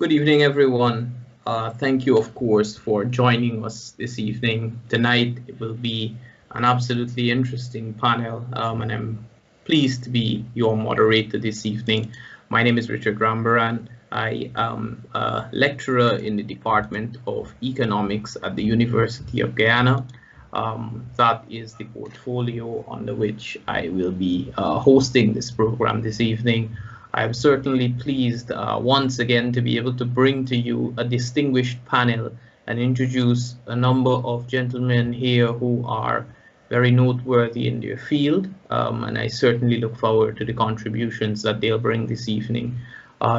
Good evening, everyone. Thank you, of course, for joining us this evening. Tonight, it will be an absolutely interesting panel, and I'm pleased to be your moderator this evening. My name is Richard Rambaran. I am a lecturer in the Department of Economics at the University of Guyana. That is the portfolio under which I will be hosting this program this evening. I'm certainly pleased once again to be able to bring to you a distinguished panel and introduce a number of gentlemen here who are very noteworthy in their field, and I certainly look forward to the contributions that they'll bring this evening.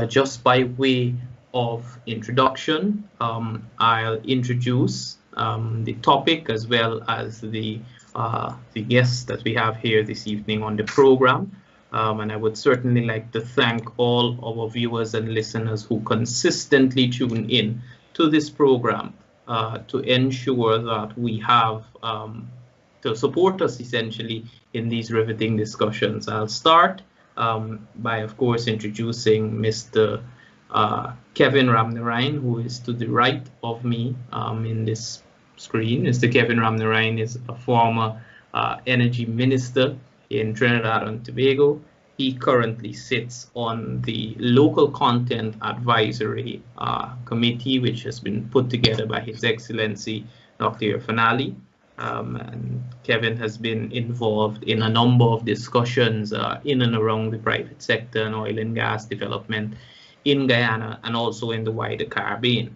Just by way of introduction, I'll introduce the topic as well as the guests that we have here this evening on the program. And I would certainly like to thank all our viewers and listeners who consistently tune in to this program to ensure that we have to support us essentially in these riveting discussions. I'll start by, of course, introducing Mr. Kevin Ramnarine, who is to the right of me in this screen. Mr. Kevin Ramnarine is a former energy minister in Trinidad and Tobago. He currently sits on the Local Content Advisory Committee, which has been put together by His Excellency Dr. Fanali. And Kevin has been involved in a number of discussions in and around the private sector and oil and gas development in Guyana and also in the wider Caribbean.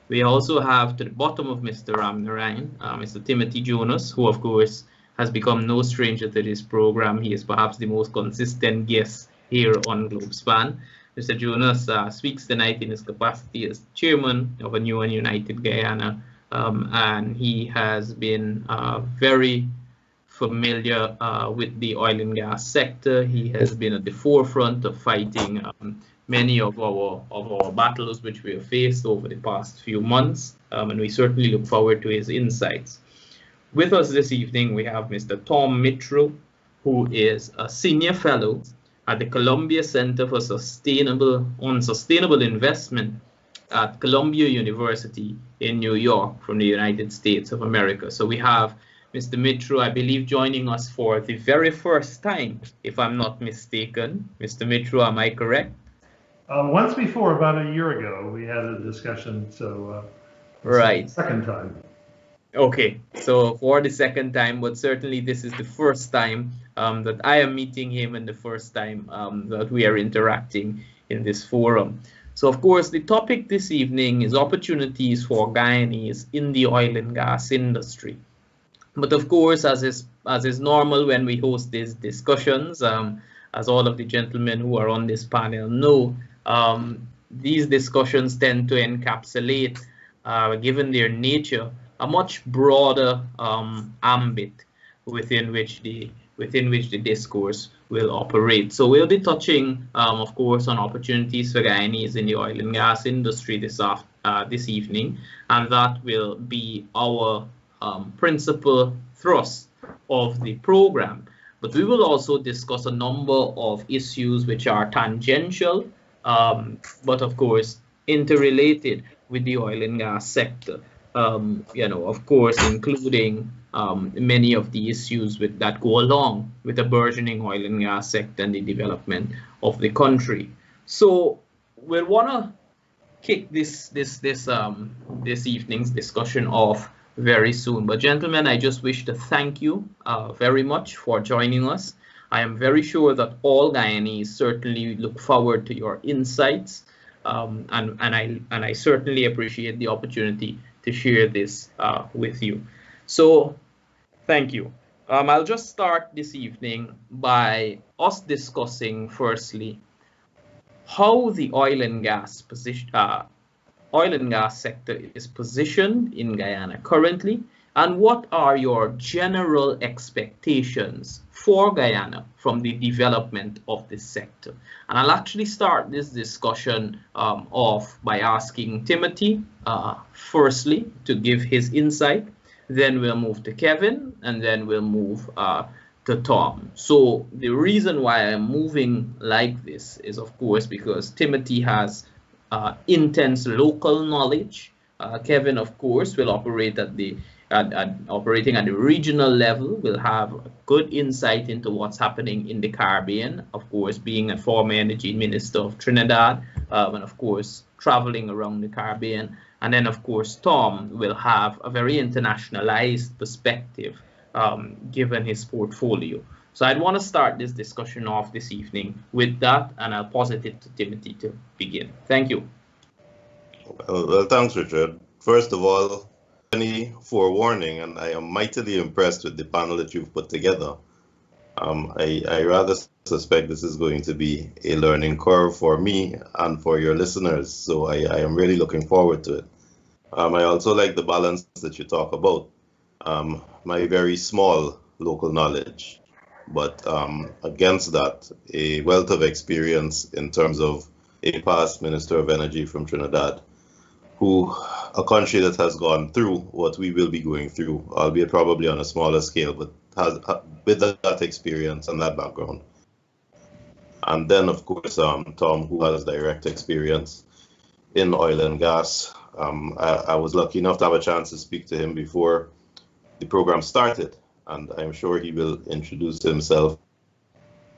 We also have to the bottom of Mr. Ramnarine, Mr. Timothy Jonas, who of course has become no stranger to this program. He is perhaps the most consistent guest here on Globespan. Mr. Jonas speaks tonight in his capacity as chairman of a new and united Guyana, and he has been very familiar with the oil and gas sector. He has been at the forefront of fighting many of our battles which we have faced over the past few months, and we certainly look forward to his insights. With us this evening, we have Mr. Tom Mitchell, who is a senior fellow at the Columbia Center for Sustainable Investment at Columbia University in New York from the United States of America. So we have Mr. Mitchell, I believe, joining us for the very first time, if I'm not mistaken. Mr. Mitchell, am I correct? Once before, about a year ago, we had a discussion, so right. Second time. Okay, so for the second time, but certainly this is the first time that I am meeting him and the first time that we are interacting in this forum. So of course, the topic this evening is opportunities for Guyanese in the oil and gas industry. But of course, as is normal when we host these discussions, as all of the gentlemen who are on this panel know, these discussions tend to encapsulate, given their nature, a much broader ambit within which the discourse will operate. So we'll be touching, of course, on opportunities for Guyanese in the oil and gas industry this evening, and that will be our principal thrust of the program. But we will also discuss a number of issues which are tangential, but of course interrelated with the oil and gas sector. Of course, including many of the issues that go along with the burgeoning oil and gas sector and the development of the country. So we'll want to kick this evening's discussion off very soon. But gentlemen, I just wish to thank you very much for joining us. I am very sure that all Guyanese certainly look forward to your insights, and I certainly appreciate the opportunity to share this with you. So thank you. I'll just start this evening by us discussing firstly how the oil and gas sector is positioned in Guyana currently, and what are your general expectations for Guyana from the development of this sector. And I'll actually start this discussion off by asking Timothy firstly to give his insight, then we'll move to Kevin, and then we'll move to Tom. So the reason why I'm moving like this is, of course, because Timothy has intense local knowledge. Kevin, of course, will operate operating at the regional level, will have good insight into what's happening in the Caribbean, of course, being a former energy minister of Trinidad, and of course, traveling around the Caribbean. And then, of course, Tom will have a very internationalized perspective, given his portfolio. So I'd want to start this discussion off this evening with that, and I'll posit it to Timothy to begin. Thank you. Well, thanks, Richard. First of all, any forewarning, and I am mightily impressed with the panel that you've put together. I rather suspect this is going to be a learning curve for me and for your listeners, so I am really looking forward to it. I also like the balance that you talk about. My very small local knowledge, but against that, a wealth of experience in terms of a past Minister of Energy from Trinidad, a country that has gone through what we will be going through, albeit probably on a smaller scale, but has with that experience and that background. And then, of course, Tom, who has direct experience in oil and gas. I was lucky enough to have a chance to speak to him before the program started, and I'm sure he will introduce himself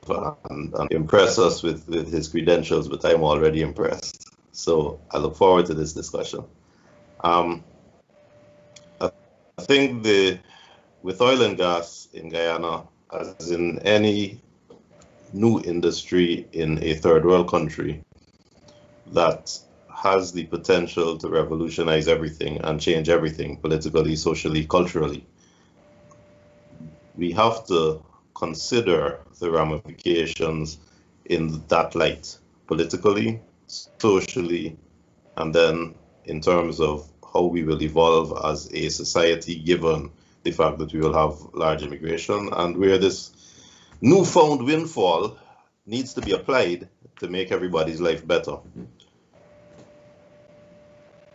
and impress us with his credentials, but I'm already impressed. So I look forward to this discussion. I think with oil and gas in Guyana, as in any new industry in a third world country that has the potential to revolutionize everything and change everything politically, socially, culturally, we have to consider the ramifications in that light, politically, socially, and then in terms of how we will evolve as a society, given the fact that we will have large immigration and where this newfound windfall needs to be applied to make everybody's life better.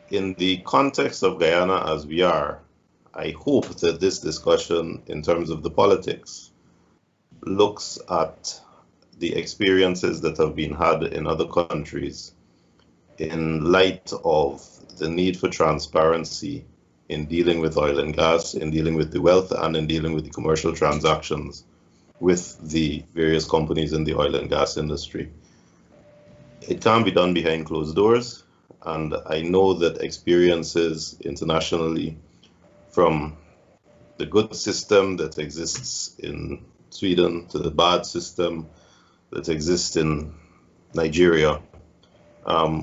In the context of Guyana as we are, I hope that this discussion in terms of the politics looks at the experiences that have been had in other countries in light of the need for transparency in dealing with oil and gas, in dealing with the wealth, and in dealing with the commercial transactions with the various companies in the oil and gas industry. It can be done behind closed doors, and I know that experiences internationally, from the good system that exists in Sweden to the bad system that exists in Nigeria,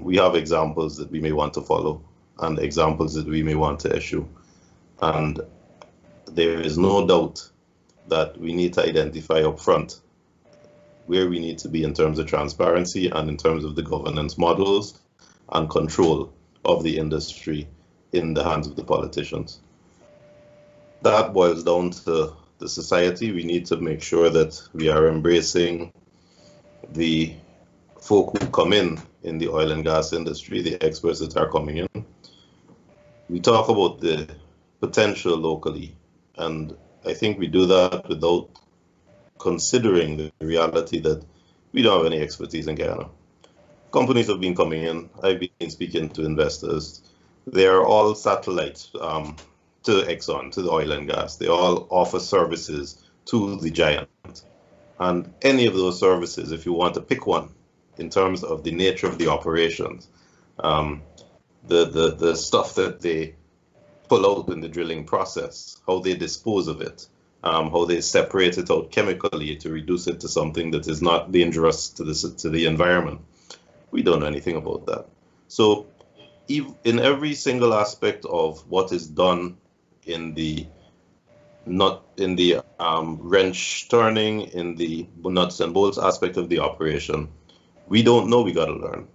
we have examples that we may want to follow and examples that we may want to issue. And there is no doubt that we need to identify up front where we need to be in terms of transparency and in terms of the governance models and control of the industry in the hands of the politicians. That boils down to the society. We need to make sure that we are embracing the folk who come in the oil and gas industry, the experts that are coming in. We talk about the potential locally, and I think we do that without considering the reality that we don't have any expertise in Guyana. Companies have been coming in. I've been speaking to investors. They are all satellites to Exxon, to the oil and gas. They all offer services to the giant. And any of those services, if you want to pick one, in terms of the nature of the operations, the stuff that they pull out in the drilling process, how they dispose of it, how they separate it out chemically to reduce it to something that is not dangerous to the environment. We don't know anything about that. So in every single aspect of what is done in the wrench turning, in the nuts and bolts aspect of the operation, we don't know, we got to learn.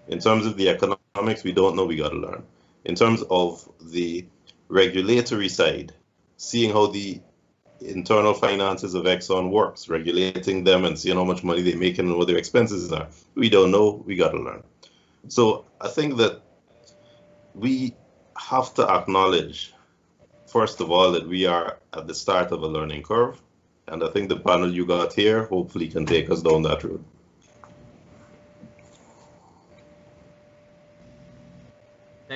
In terms of the economics, we don't know, we got to learn. In terms of the regulatory side, seeing how the internal finances of Exxon works, regulating them and seeing how much money they make and what their expenses are, we don't know, we got to learn. So I think that we have to acknowledge, first of all, that we are at the start of a learning curve. And I think the panel you got here hopefully can take us down that road.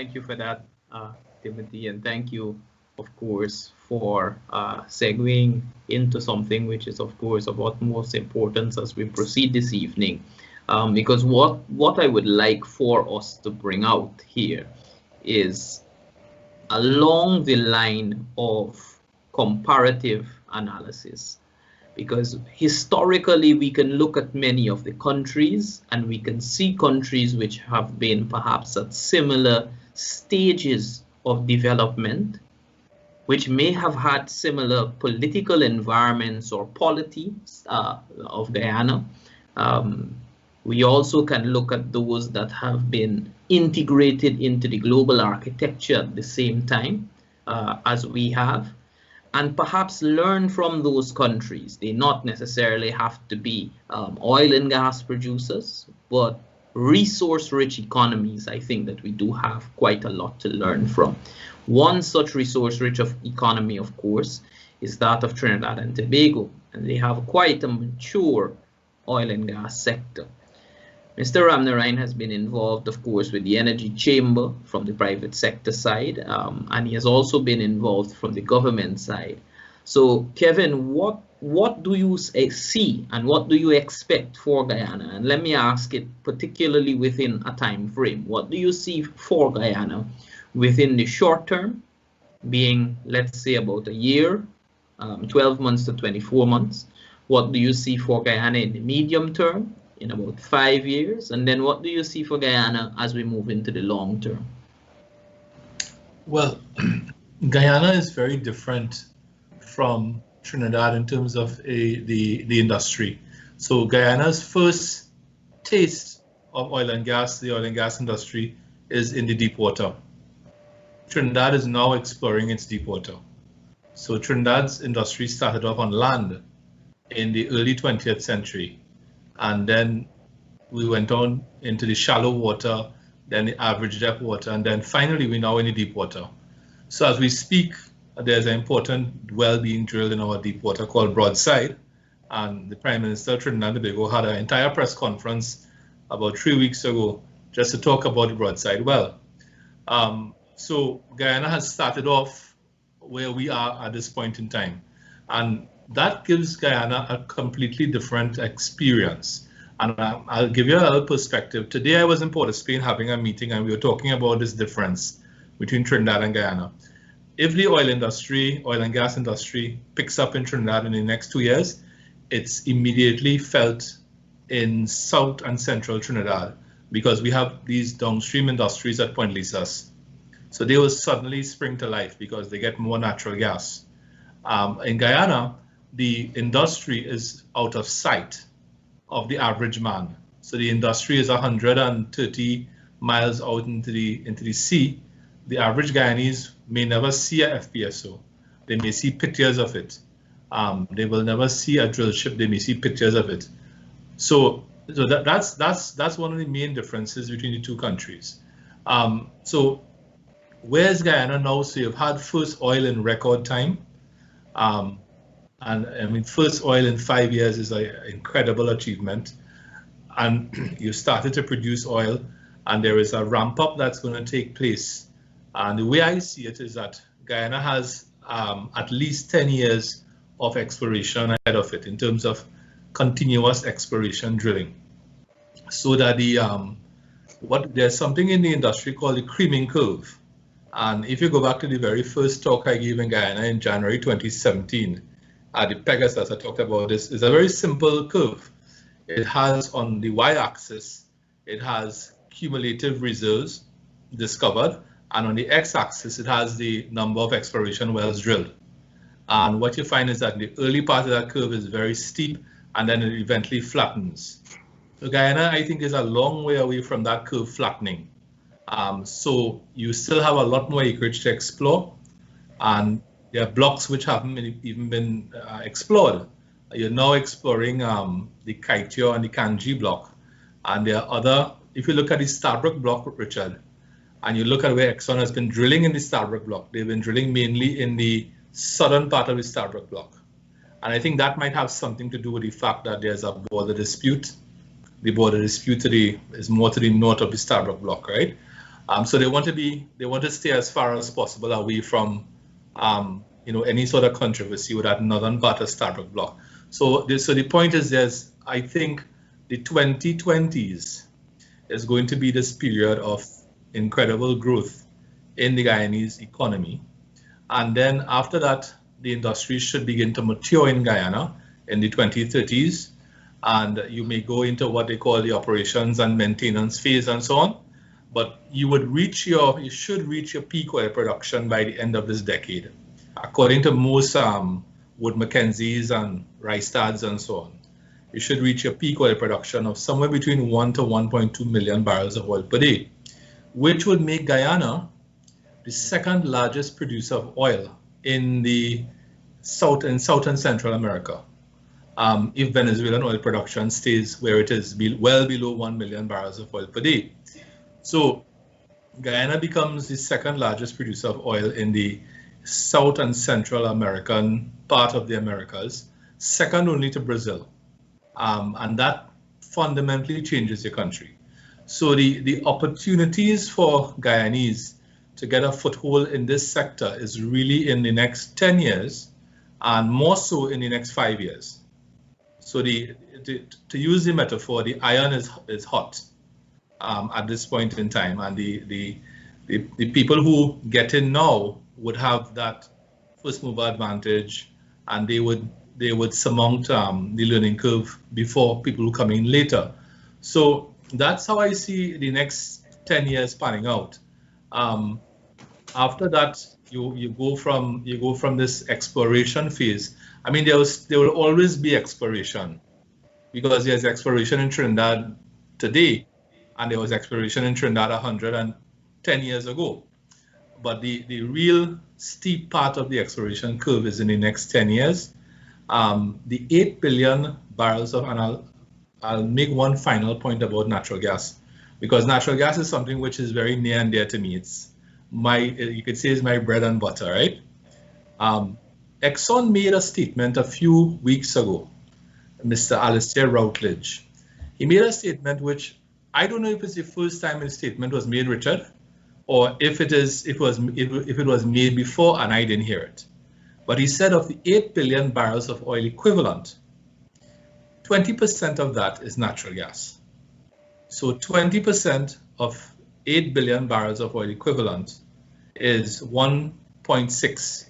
Thank you for that, Timothy, and thank you, of course, for segueing into something which is, of course, of utmost importance as we proceed this evening. Because what I would like for us to bring out here is along the line of comparative analysis. Because historically, we can look at many of the countries and we can see countries which have been perhaps at similar stages of development, which may have had similar political environments or polities of Guyana. We also can look at those that have been integrated into the global architecture at the same time as we have, and perhaps learn from those countries. They not necessarily have to be oil and gas producers, but resource-rich economies. I think that we do have quite a lot to learn from. One such resource-rich economy, of course, is that of Trinidad and Tobago, and they have quite a mature oil and gas sector. Mr. Ramnarine has been involved, of course, with the energy chamber from the private sector side, and he has also been involved from the government side. So, Kevin, what do you see and what do you expect for Guyana? And let me ask it particularly within a time frame. What do you see for Guyana within the short term, being, let's say, about a year, 12 months to 24 months? What do you see for Guyana in the medium term, in about 5 years? And then what do you see for Guyana as we move into the long term? Well, Guyana is very different from Trinidad in terms of the industry. So Guyana's first taste of oil and gas, the oil and gas industry, is in the deep water. Trinidad is now exploring its deep water. So Trinidad's industry started off on land in the early 20th century. And then we went on into the shallow water, then the average depth water, and then finally we're now in the deep water. So as we speak, there's an important well being drilled in our deep water called Broadside. And the Prime Minister of Trinidad and Tobago had an entire press conference about 3 weeks ago just to talk about the Broadside well. So Guyana has started off where we are at this point in time. And that gives Guyana a completely different experience. And I'll give you a little perspective. Today I was in Port of Spain having a meeting and we were talking about this difference between Trinidad and Guyana. If the oil and gas industry picks up in Trinidad in the next 2 years, it's immediately felt in South and Central Trinidad because we have these downstream industries at Point Lisas. So they will suddenly spring to life because they get more natural gas. In Guyana, the industry is out of sight of the average man. So the industry is 130 miles out into the sea. The average Guyanese may never see a FPSO. They may see pictures of it. They will never see a drill ship. They may see pictures of it. So that's one of the main differences between the two countries. So where's Guyana now? So you've had first oil in record time. And I mean, first oil in 5 years is an incredible achievement. And you started to produce oil, and there is a ramp up that's going to take place. And the way I see it is that Guyana has at least 10 years of exploration ahead of it in terms of continuous exploration drilling. So that there's something in the industry called the creaming curve. And if you go back to the very first talk I gave in Guyana in January 2017, at the Pegasus, I talked about this. It's a very simple curve. It has on the y-axis, it has cumulative reserves discovered, and on the x-axis, it has the number of exploration wells drilled. And what you find is that the early part of that curve is very steep, and then it eventually flattens. So Guyana, I think, is a long way away from that curve flattening. So you still have a lot more acreage to explore, and there are blocks which haven't even been explored. You're now exploring the Kaitio and the Kanji block, and there are other. If you look at the Stabroek block, Richard, and you look at where Exxon has been drilling in the Stabroek block, they've been drilling mainly in the southern part of the Stabroek block, and I think that might have something to do with the fact that there's a border dispute. The border dispute is more to the north of the Stabroek block, right? So they want to stay as far as possible away from any sort of controversy with that northern part of Stabroek Block. So the point is, I think the 2020s is going to be this period of incredible growth in the Guyanese economy. And then after that, the industry should begin to mature in Guyana in the 2030s. And you may go into what they call the operations and maintenance phase and so on. But you should reach your peak oil production by the end of this decade. According to most Wood Mackenzie's and Rystads and so on, you should reach your peak oil production of somewhere between 1 to 1.2 million barrels of oil per day, which would make Guyana the second largest producer of oil in the South and Central America. If Venezuelan oil production stays where it is, well below 1 million barrels of oil per day. So Guyana becomes the second largest producer of oil in the South and Central American part of the Americas, second only to Brazil. And that fundamentally changes your country. So the opportunities for Guyanese to get a foothold in this sector is really in the next 10 years and more so in the next 5 years. So to use the metaphor, the iron is hot at this point in time, and the people who get in now would have that first mover advantage, and they would surmount the learning curve before people who come in later. So that's how I see the next 10 years panning out. After that, you go from this exploration phase. I mean, there will always be exploration, because there's exploration in Trinidad today, and there was exploration in Trinidad 110 years ago. But the real steep part of the exploration curve is in the next 10 years. The 8 billion barrels of, and I'll make one final point about natural gas, because natural gas is something which is very near and dear to me. It's you could say it's my bread and butter, right? Exxon made a statement a few weeks ago, Mr. Alistair Routledge. He made a statement which I don't know if it's the first time his statement was made, Richard, or if it was made before and I didn't hear it. But he said of the 8 billion barrels of oil equivalent, 20% of that is natural gas. So 20% of 8 billion barrels of oil equivalent is 1.6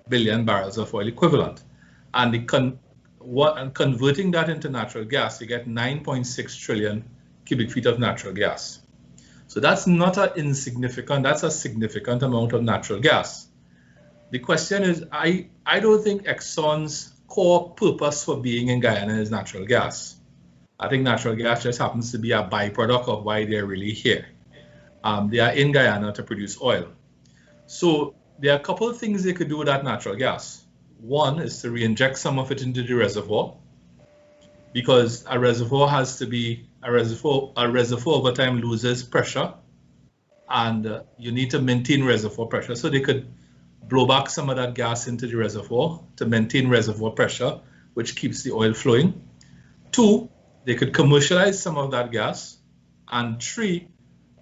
billion barrels of oil equivalent. And converting that into natural gas, you get 9.6 trillion cubic feet of natural gas. So that's not that's a significant amount of natural gas. The question is, I don't think Exxon's core purpose for being in Guyana is natural gas. I think natural gas just happens to be a byproduct of why they're really here. They are in Guyana to produce oil. So there are a couple of things they could do with that natural gas. One is to re-inject some of it into the reservoir, because a reservoir has to be a reservoir over time loses pressure, and you need to maintain reservoir pressure. So they could blow back some of that gas into the reservoir to maintain reservoir pressure, which keeps the oil flowing. 2, they could commercialize some of that gas. And 3,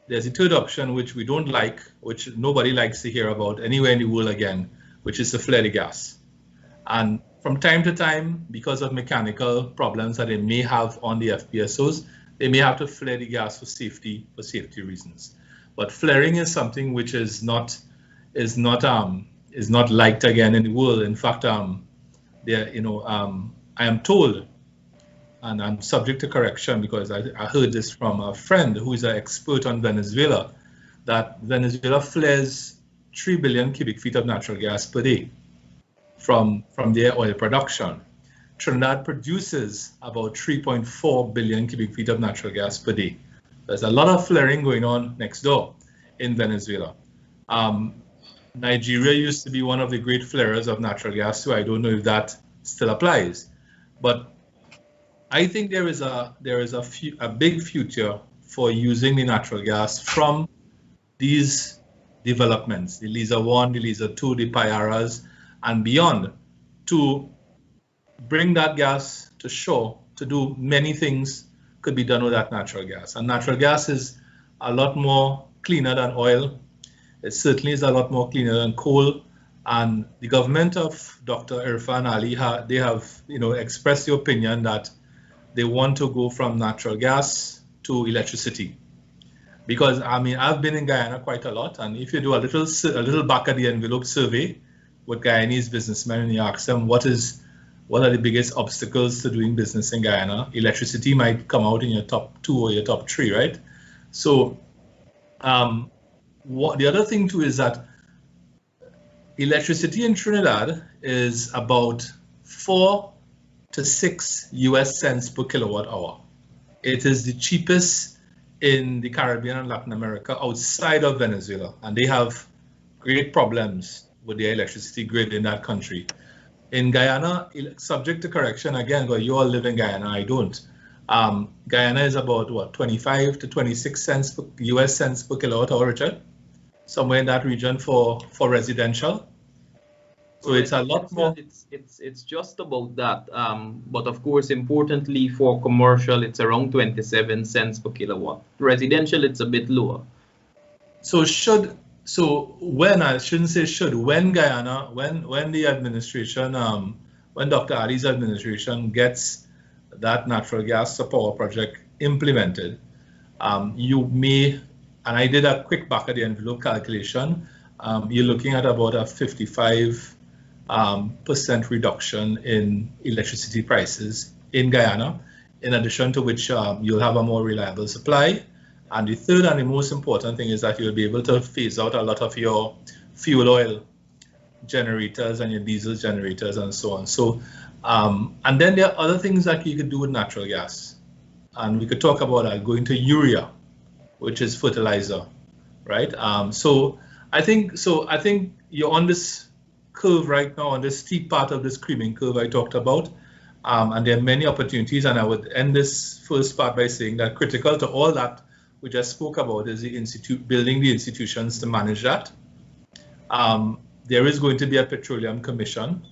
there's a third option which we don't like, which nobody likes to hear about anywhere in the world again, which is to flare the gas. And from time to time, because of mechanical problems that they may have on the FPSOs, they may have to flare the gas for safety reasons. But flaring is something which is not liked again in the world. In fact, I am told, and I'm subject to correction because I heard this from a friend who is an expert on Venezuela, that Venezuela flares 3 billion cubic feet of natural gas per day from their oil production. Trinidad produces about 3.4 billion cubic feet of natural gas per day. There's a lot of flaring going on next door in Venezuela. Nigeria used to be one of the great flarers of natural gas, so I don't know if that still applies. But I think there is a big future for using the natural gas from these developments, the Liza 1, the Liza 2, the Payaras, and beyond, to bring that gas to shore to do many things could be done with that natural gas. And natural gas is a lot more cleaner than oil. It certainly is a lot more cleaner than coal. And the government of Dr. Irfan Ali, they have expressed the opinion that they want to go from natural gas to electricity. Because I mean, I've been in Guyana quite a lot, and if you do a little back of the envelope survey with Guyanese businessmen and you ask them what are the biggest obstacles to doing business in Guyana, electricity might come out in your top 2 or your top 3, right? So the other thing too is that electricity in Trinidad is about 4 to 6 US cents per kilowatt hour. It is the cheapest in the Caribbean and Latin America outside of Venezuela, and they have great problems with their electricity grid in that country. In Guyana, subject to correction, again, because you all live in Guyana, I don't. Guyana is about what, 25 to 26 cents per US cents per kilowatt hour, Richard? Somewhere in that region for residential. So it's a lot more. It's just about that. But of course, importantly for commercial, it's around 27 cents per kilowatt. Residential, it's a bit lower. So when Guyana, when the administration, when Dr. Ali's administration gets that natural gas to power project implemented, you may, and I did a quick back of the envelope calculation, you're looking at about a 55% reduction in electricity prices in Guyana, in addition to which you'll have a more reliable supply. And the third and the most important thing is that you'll be able to phase out a lot of your fuel oil generators and your diesel generators and so on. So, and then there are other things that you could do with natural gas. And we could talk about that, going to urea, which is fertilizer, right? So I think you're on this curve right now, on this steep part of this creaming curve I talked about, and there are many opportunities. And I would end this first part by saying that critical to all that we just spoke about is building the institutions to manage that. There is going to be a petroleum commission.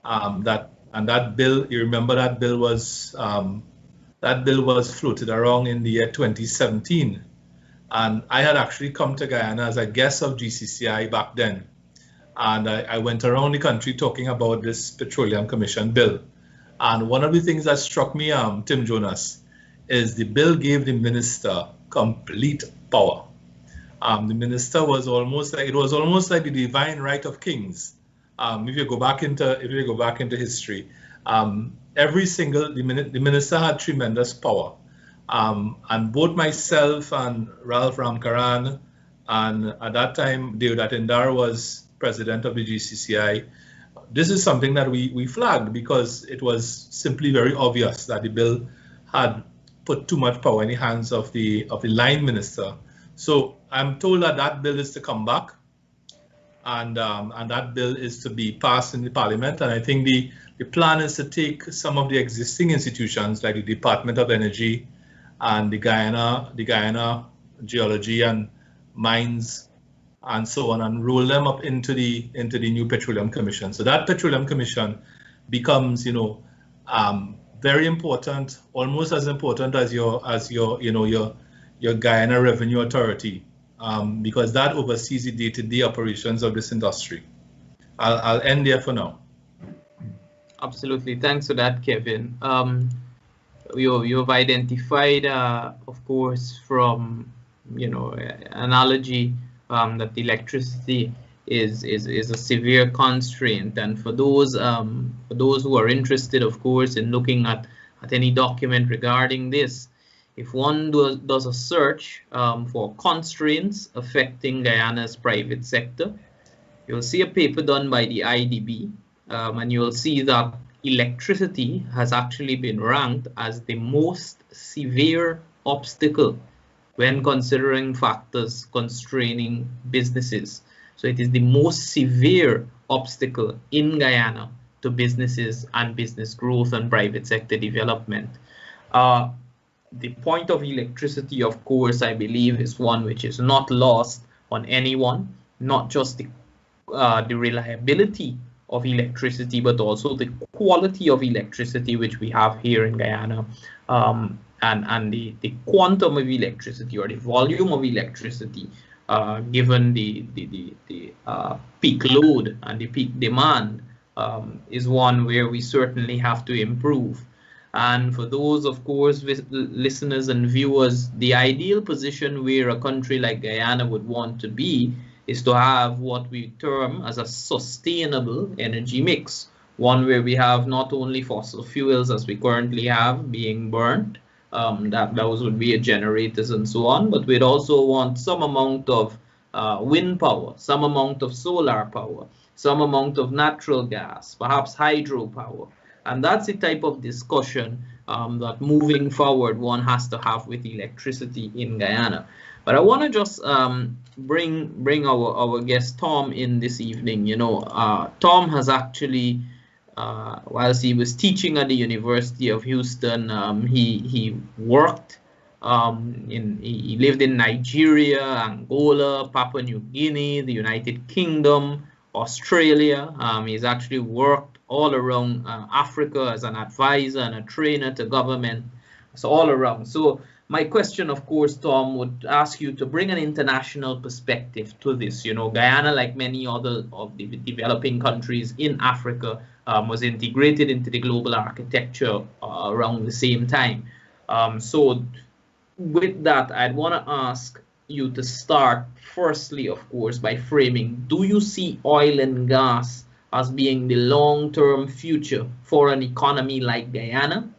That bill, you remember that bill was floated around in the year 2017. And I had actually come to Guyana as a guest of GCCI back then. And I went around the country talking about this Petroleum Commission bill. And one of the things that struck me, Tim Jonas, is the bill gave the minister complete power. The minister was almost like the divine right of kings. If you go back into history, the minister had tremendous power. And both myself and Ralph Ramkaran, and at that time Deodat Indar was president of the GCCI. This is something that we flagged because it was simply very obvious that the bill had put too much power in the hands of the line minister. So I'm told that bill is to come back, and that bill is to be passed in the parliament. And I think the plan is to take some of the existing institutions like the Department of Energy and the Guyana Geology and Mines and so on, and roll them up into the new Petroleum Commission. So that Petroleum Commission becomes, very important, almost as important as your Guyana Revenue Authority, because that oversees the day-to-day operations of this industry. I'll end there for now. Absolutely, thanks for that, Kevin. You've identified, of course, from analogy that electricity is a severe constraint, and for those who are interested, of course, in looking at any document regarding this, if one does a search for constraints affecting Guyana's private sector, you'll see a paper done by the IDB, and you'll see that electricity has actually been ranked as the most severe obstacle when considering factors constraining businesses. So it is the most severe obstacle in Guyana to businesses and business growth and private sector development. The point of electricity, of course, I believe is one which is not lost on anyone, not just the reliability of electricity, but also the quality of electricity which we have here in Guyana. and the quantum of electricity or the volume of electricity given the peak load and the peak demand is one where we certainly have to improve. And for those, of course, listeners and viewers, the ideal position where a country like Guyana would want to be is to have what we term as a sustainable energy mix, one where we have not only fossil fuels as we currently have being burnt, that those would be generators and so on, but we'd also want some amount of wind power, some amount of solar power, some amount of natural gas, perhaps hydropower. And that's the type of discussion that moving forward one has to have with electricity in Guyana. But I want to just bring our guest Tom in this evening. You know, Tom has actually, whilst he was teaching at the University of Houston, he worked he lived in Nigeria, Angola, Papua New Guinea, the United Kingdom, Australia. He's actually worked all around Africa as an advisor and a trainer to government, so all around. So my question, of course, Tom, would ask you to bring an international perspective to this. You know, Guyana, like many other of the developing countries in Africa, was integrated into the global architecture around the same time. So with that, I'd want to ask you to start firstly, of course, by framing, do you see oil and gas as being the long-term future for an economy like Guyana,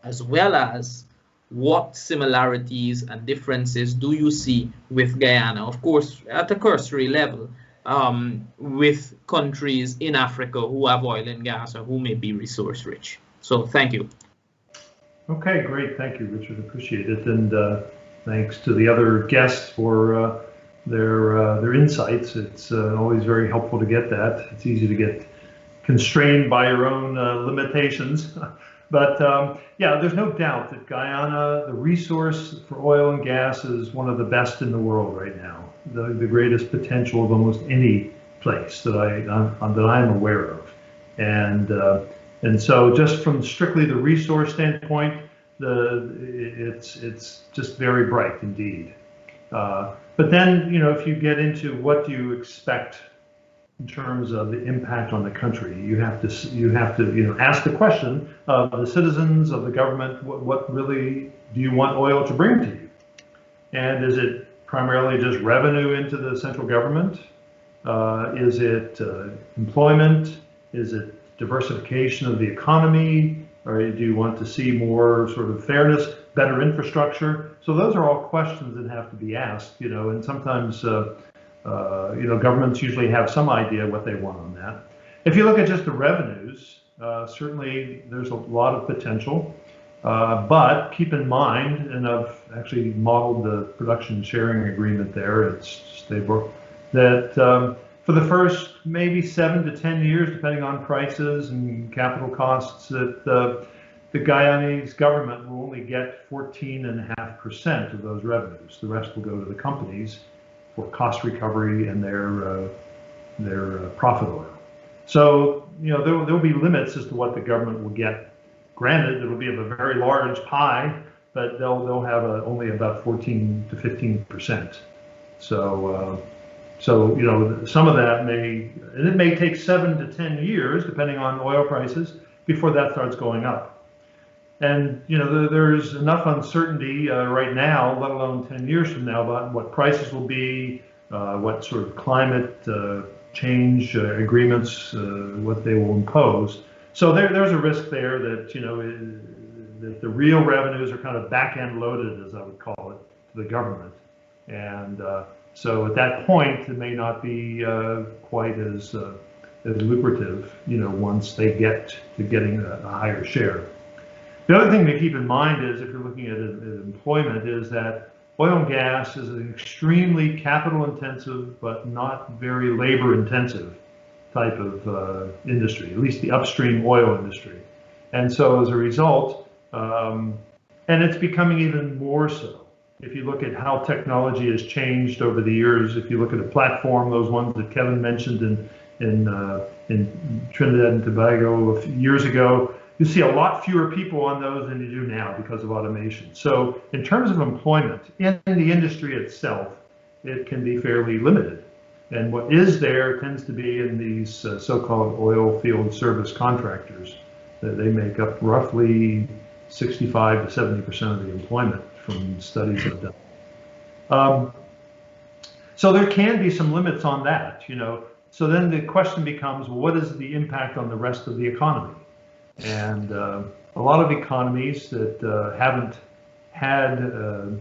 as well as what similarities and differences do you see with Guyana, of course, at a cursory level, with countries in Africa who have oil and gas or who may be resource rich? So thank you. Okay, great. Thank you, Richard. Appreciate it. And thanks to the other guests for their insights. It's always very helpful to get that. It's easy to get constrained by your own limitations. But yeah, there's no doubt that Guyana, the resource for oil and gas, is one of the best in the world right now. The greatest potential of almost any place that I'm aware of. And so just from strictly the resource standpoint, it's just very bright indeed. But then, you know, if you get into what do you expect in terms of the impact on the country, you have to ask the question of the citizens, of the government, what really do you want oil to bring to you? And is it primarily just revenue into the central government? Is it employment? Is it diversification of the economy? Or do you want to see more sort of fairness, better infrastructure? So those are all questions that have to be asked, you know, and sometimes, you know, governments usually have some idea what they want on that. If you look at just the revenues, certainly there's a lot of potential, but keep in mind, and I've actually modeled the production sharing agreement there, it's stable, that for the first maybe 7 to 10 years, depending on prices and capital costs, that the Guyanese government will only get 14.5% of those revenues. The rest will go to the companies for cost recovery and their profit oil. So, you know, there will be limits as to what the government will get. Granted, it'll be of a very large pie, but they'll have only about 14 to 15%. So, you know, some of that and it may take 7 to 10 years, depending on oil prices, before that starts going up. And, you know, there's enough uncertainty right now, let alone 10 years from now, about what prices will be, what sort of climate change agreements, what they will impose. So there's a risk there that, you know, that the real revenues are kind of back-end loaded, as I would call it, to the government. And so at that point, it may not be quite as lucrative, you know, once they get to getting a higher share. The other thing to keep in mind is, if you're looking at employment, is that oil and gas is an extremely capital-intensive but not very labor-intensive type of industry, at least the upstream oil industry. And so as a result, and it's becoming even more so. If you look at how technology has changed over the years, if you look at a platform, those ones that Kevin mentioned in Trinidad and Tobago a few years ago, you see a lot fewer people on those than you do now because of automation. So in terms of employment in the industry itself, it can be fairly limited. And what is there tends to be in these so-called oil field service contractors. They make up roughly 65 to 70% of the employment from studies I've done. So there can be some limits on that, you know. So then the question becomes, well, what is the impact on the rest of the economy? And a lot of economies that haven't had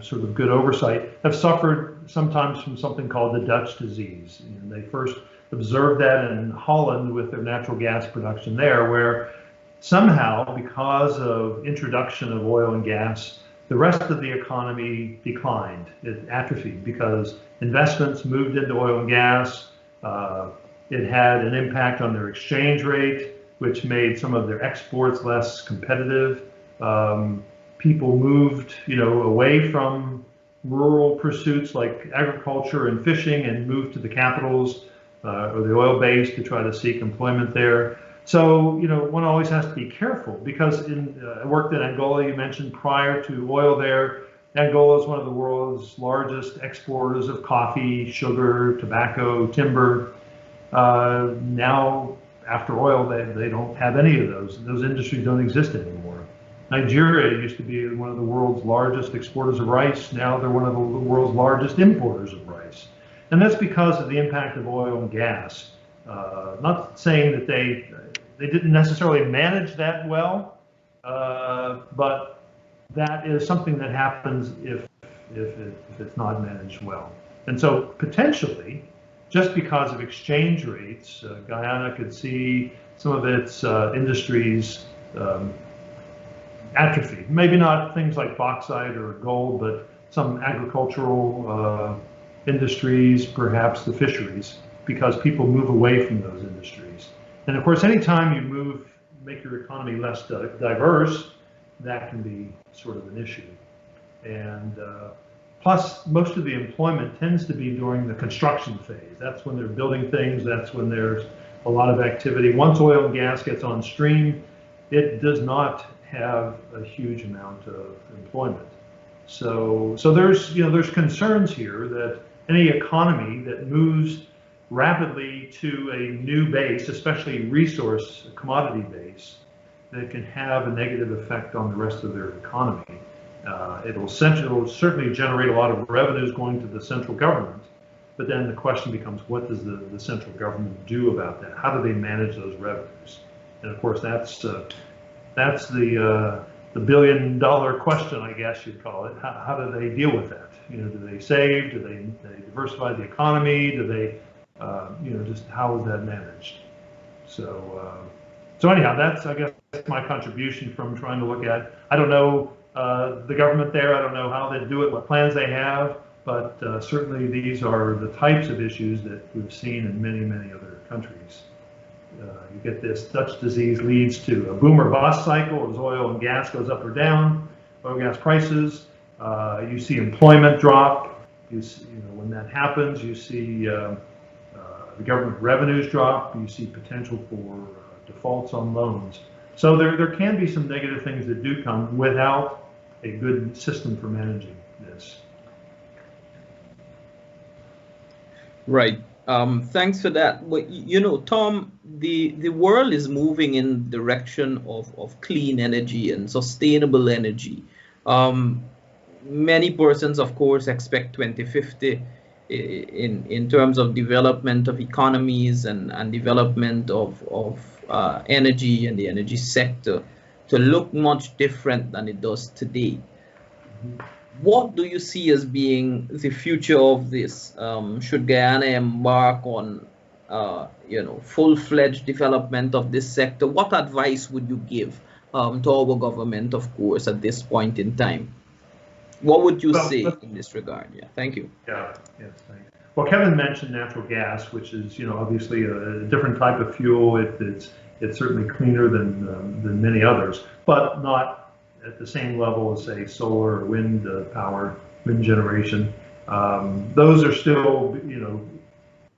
sort of good oversight have suffered sometimes from something called the Dutch disease. And they first observed that in Holland with their natural gas production there, where somehow, because of introduction of oil and gas, the rest of the economy declined. It atrophied because investments moved into oil and gas. It had an impact on their exchange rate, which made some of their exports less competitive. People moved, you know, away from rural pursuits like agriculture and fishing and moved to the capitals or the oil base to try to seek employment there. So, you know, one always has to be careful because I worked in Angola, you mentioned, prior to oil there. Angola is one of the world's largest exporters of coffee, sugar, tobacco, timber. Now, after oil, they don't have any of those. Those industries don't exist anymore. Nigeria used to be one of the world's largest exporters of rice. Now they're one of the world's largest importers of rice. And that's because of the impact of oil and gas. Not saying that they didn't necessarily manage that well, but that is something that happens if it's not managed well. And so potentially, just because of exchange rates, Guyana could see some of its industries atrophy. Maybe not things like bauxite or gold, but some agricultural industries, perhaps the fisheries, because people move away from those industries. And of course, anytime you make your economy less diverse, that can be sort of an issue. And plus, most of the employment tends to be during the construction phase. That's when they're building things. That's when there's a lot of activity. Once oil and gas gets on stream, it does not have a huge amount of employment. So there's concerns here that any economy that moves rapidly to a new base, especially resource commodity base, that can have a negative effect on the rest of their economy. It'll certainly generate a lot of revenues going to the central government, but then the question becomes, what does the central government do about that? How do they manage those revenues? And of course, that's the billion-dollar question, I guess you'd call it. How do they deal with that? You know, do they save? Do they diversify the economy? Do they, just how is that managed? So anyhow, that's, I guess, my contribution from trying to look at. I don't know the government there. I don't know how they do it, what plans they have, but certainly these are the types of issues that we've seen in many, many other countries. You get this Dutch disease leads to a boom or bust cycle as oil and gas goes up or down, oil and gas prices. You see employment drop. When that happens, you see the government revenues drop. You see potential for defaults on loans. So there can be some negative things that do come without a good system for managing this. Right. Thanks for that. But Tom, the world is moving in the direction of clean energy and sustainable energy. Many persons, of course, expect 2050 in terms of development of economies and development of energy and the energy sector to look much different than it does today. What do you see as being the future of this? Should Guyana embark on, full-fledged development of this sector? What advice would you give to our government, of course, at this point in time? What would you say in this regard? Yeah, thank you. Yeah, yes, thanks. Well, Kevin mentioned natural gas, which is, obviously a different type of fuel. It's certainly cleaner than many others, but not at the same level as, say, solar or wind power, wind generation. Those are still,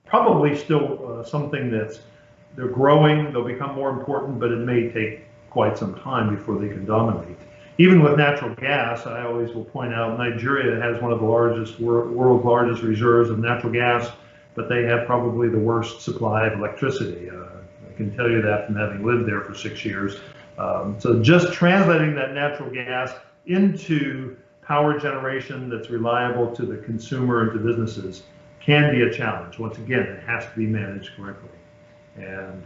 probably still something they're growing. They'll become more important, but it may take quite some time before they can dominate. Even with natural gas, I always will point out Nigeria has one of the world's largest reserves of natural gas, but they have probably the worst supply of electricity. I can tell you that from having lived there for 6 years. So just translating that natural gas into power generation that's reliable to the consumer and to businesses can be a challenge. Once again, it has to be managed correctly. And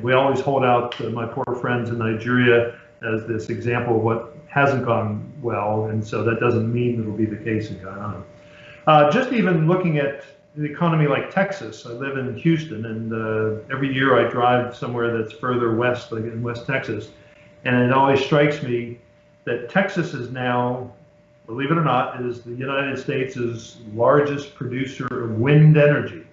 we always hold out my poor friends in Nigeria as this example of what hasn't gone well, and so that doesn't mean it'll be the case in Guyana. Just even looking at an economy like Texas, I live in Houston, and every year I drive somewhere that's further west, like in West Texas, and it always strikes me that Texas is now, believe it or not, is the United States' largest producer of wind energy.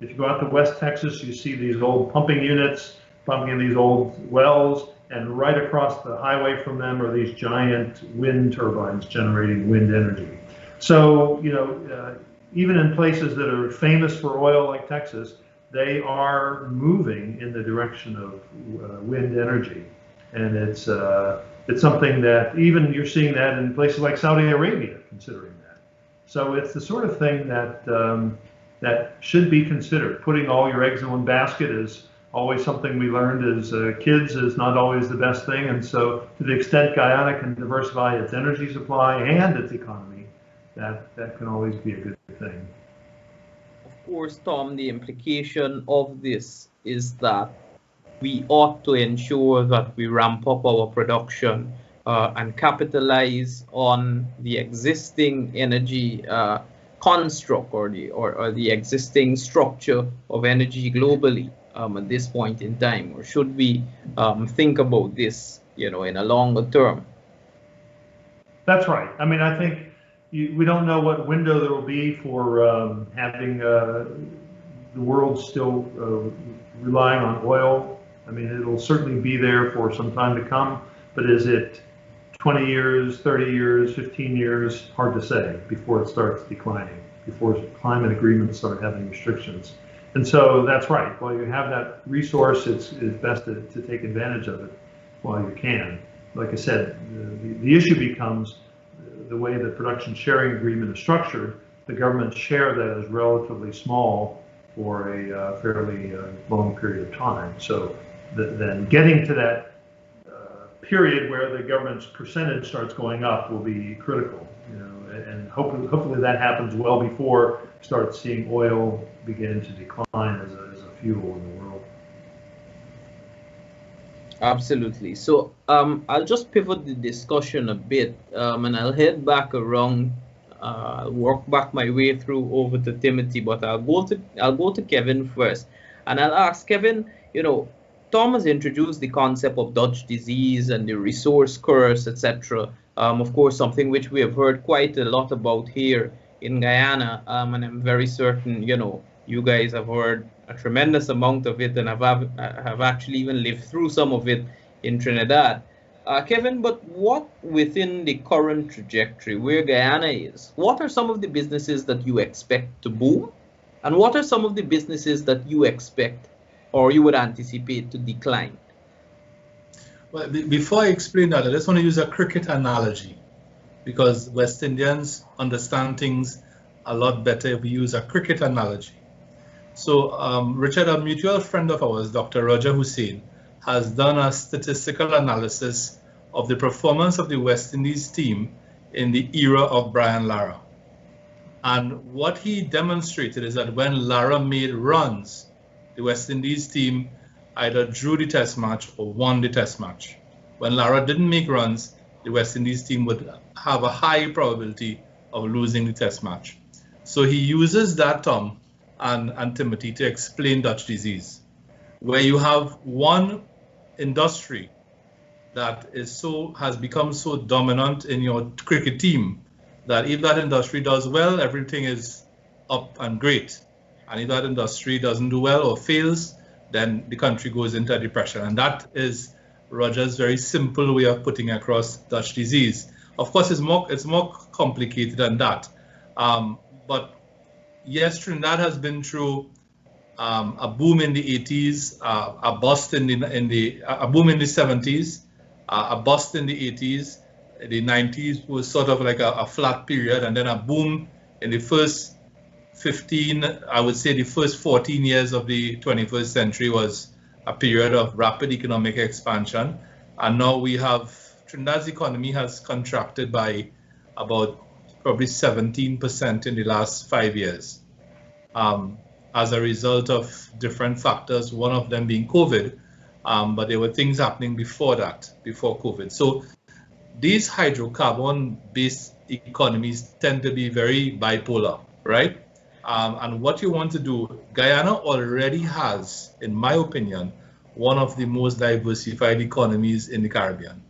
If you go out to West Texas, you see these old pumping units pumping in these old wells, and right across the highway from them are these giant wind turbines generating wind energy. So, you know, even in places that are famous for oil like Texas, they are moving in the direction of wind energy. And it's something that even you're seeing that in places like Saudi Arabia, considering that. So it's the sort of thing that that should be considered. Putting all your eggs in one basket is always something we learned as kids is not always the best thing. And so to the extent Guyana can diversify its energy supply and its economy, that can always be a good thing. Of course, Tom, the implication of this is that we ought to ensure that we ramp up our production and capitalize on the existing energy construct or the existing structure of energy globally at this point in time, or should we think about this, you know, in a longer term? That's right. I mean, I think we don't know what window there will be for having the world still relying on oil. I mean, it'll certainly be there for some time to come, but is it 20 years, 30 years, 15 years? Hard to say before it starts declining, before climate agreements start having restrictions. And so that's right. While you have that resource, it's best to take advantage of it while you can. Like I said, the issue becomes the way the production sharing agreement is structured. The government's share of that is relatively small for a fairly long period of time. So then getting to that period where the government's percentage starts going up will be critical, you know, and hopefully that happens well before we start seeing oil begin to decline as a fuel in the world. Absolutely. So I'll just pivot the discussion a bit, and I'll head back around, work back my way through over to Timothy, but I'll go to Kevin first, and I'll ask Kevin, you know, Tom has introduced the concept of Dutch disease and the resource curse, etc. Of course, something which we have heard quite a lot about here in Guyana, and I'm very certain, you know, you guys have heard a tremendous amount of it and have actually even lived through some of it in Trinidad. Kevin, but what within the current trajectory where Guyana is, what are some of the businesses that you expect to boom? And what are some of the businesses that you expect or you would anticipate to decline? Well, before I explain that, I just want to use a cricket analogy, because West Indians understand things a lot better if we use a cricket analogy. So Richard, a mutual friend of ours, Dr. Roger Hussein, has done a statistical analysis of the performance of the West Indies team in the era of Brian Lara. And what he demonstrated is that when Lara made runs, the West Indies team either drew the test match or won the test match. When Lara didn't make runs, the West Indies team would have a high probability of losing the test match. So he uses that, Tom and Timothy, to explain Dutch disease, where you have one industry that has become so dominant in your cricket team that if that industry does well, everything is up and great. And if that industry doesn't do well or fails, then the country goes into a depression. And that is Roger's very simple way of putting across Dutch disease. Of course, it's more complicated than that. But yes, Trinidad has been through a boom in the 80s, a bust in a boom in the 70s, a bust in the 80s. The 90s was sort of like a flat period, and then a boom in the first 15, I would say the first 14 years of the 21st century was a period of rapid economic expansion. And now we have, Trinidad's economy has contracted by about probably 17% in the last 5 years as a result of different factors, one of them being COVID, but there were things happening before that, before COVID. So these hydrocarbon-based economies tend to be very bipolar, right? And what you want to do, Guyana already has, in my opinion, one of the most diversified economies in the Caribbean.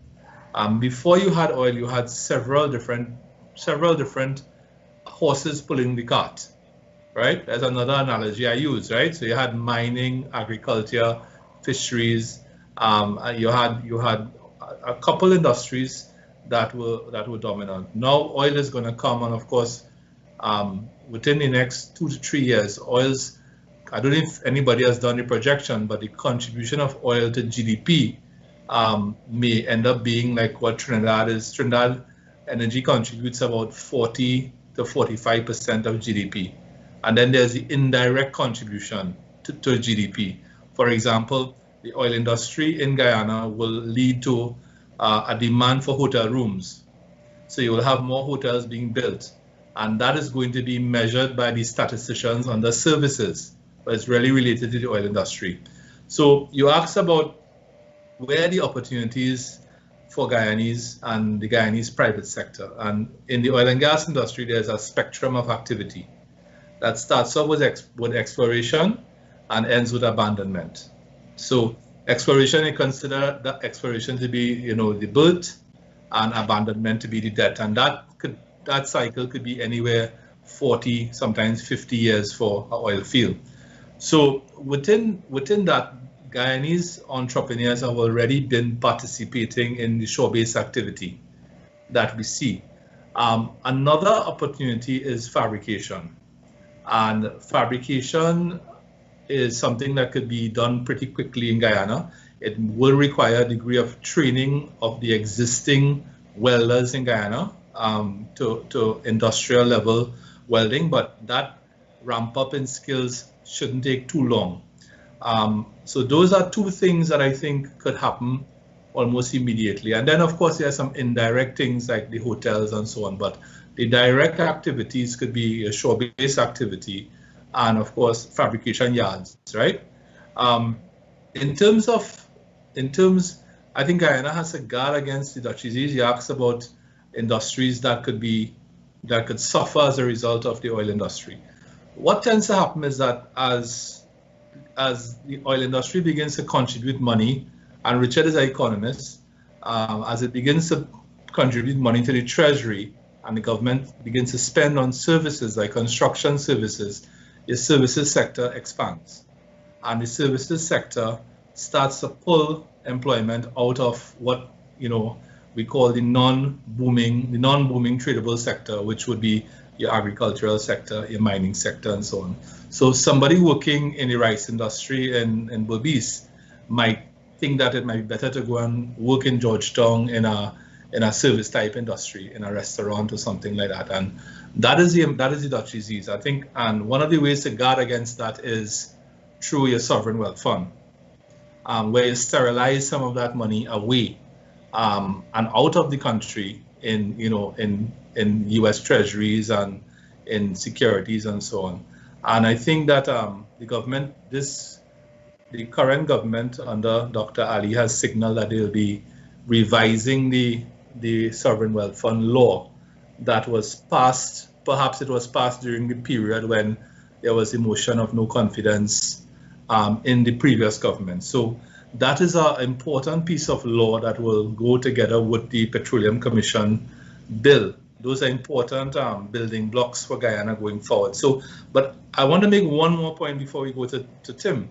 Before you had oil, you had several different horses pulling the cart, right? That's another analogy I use, right? So you had mining, agriculture, fisheries. You had a couple industries that were dominant. Now oil is going to come, and of course, within the next 2 to 3 years, oil's, I don't know if anybody has done the projection, but the contribution of oil to GDP may end up being like what Trinidad is. Trinidad energy contributes about 40 to 45% of GDP. And then there's the indirect contribution to GDP. For example, the oil industry in Guyana will lead to a demand for hotel rooms. So you will have more hotels being built. And that is going to be measured by the statisticians under services, but it's really related to the oil industry. So you asked about where the opportunities for Guyanese and the Guyanese private sector. And in the oil and gas industry, there's a spectrum of activity that starts off with exploration and ends with abandonment. So exploration, you consider that exploration to be, the birth, and abandonment to be the death. And that cycle could be anywhere 40, sometimes 50 years for an oil field. So within that, Guyanese entrepreneurs have already been participating in the shore-based activity that we see. Another opportunity is fabrication. And fabrication is something that could be done pretty quickly in Guyana. It will require a degree of training of the existing welders in Guyana to industrial level welding, but that ramp up in skills shouldn't take too long. So those are two things that I think could happen almost immediately. And then of course there are some indirect things like the hotels and so on, but the direct activities could be a shore-based activity and of course fabrication yards, right? In terms, I think Guyana has a guard against the Dutch disease. You asked about industries that could suffer as a result of the oil industry. What tends to happen is that as the oil industry begins to contribute money, and Richard is an economist, as it begins to contribute money to the treasury and the government begins to spend on services like construction services, the services sector expands. And the services sector starts to pull employment out of what we call the non-booming tradable sector, which would be your agricultural sector, your mining sector, and so on. So somebody working in the rice industry in Berbice might think that it might be better to go and work in Georgetown in a service type industry, in a restaurant or something like that. And that is the Dutch disease, I think. And one of the ways to guard against that is through your sovereign wealth fund, where you sterilize some of that money away and out of the country in U.S. treasuries and in securities and so on. And I think that the current government under Dr. Ali has signaled that they'll be revising the sovereign wealth fund law that was passed. Perhaps it was passed during the period when there was a motion of no confidence in the previous government. So that is an important piece of law that will go together with the Petroleum Commission bill. Those are important building blocks for Guyana going forward. So, but I want to make one more point before we go to Tim.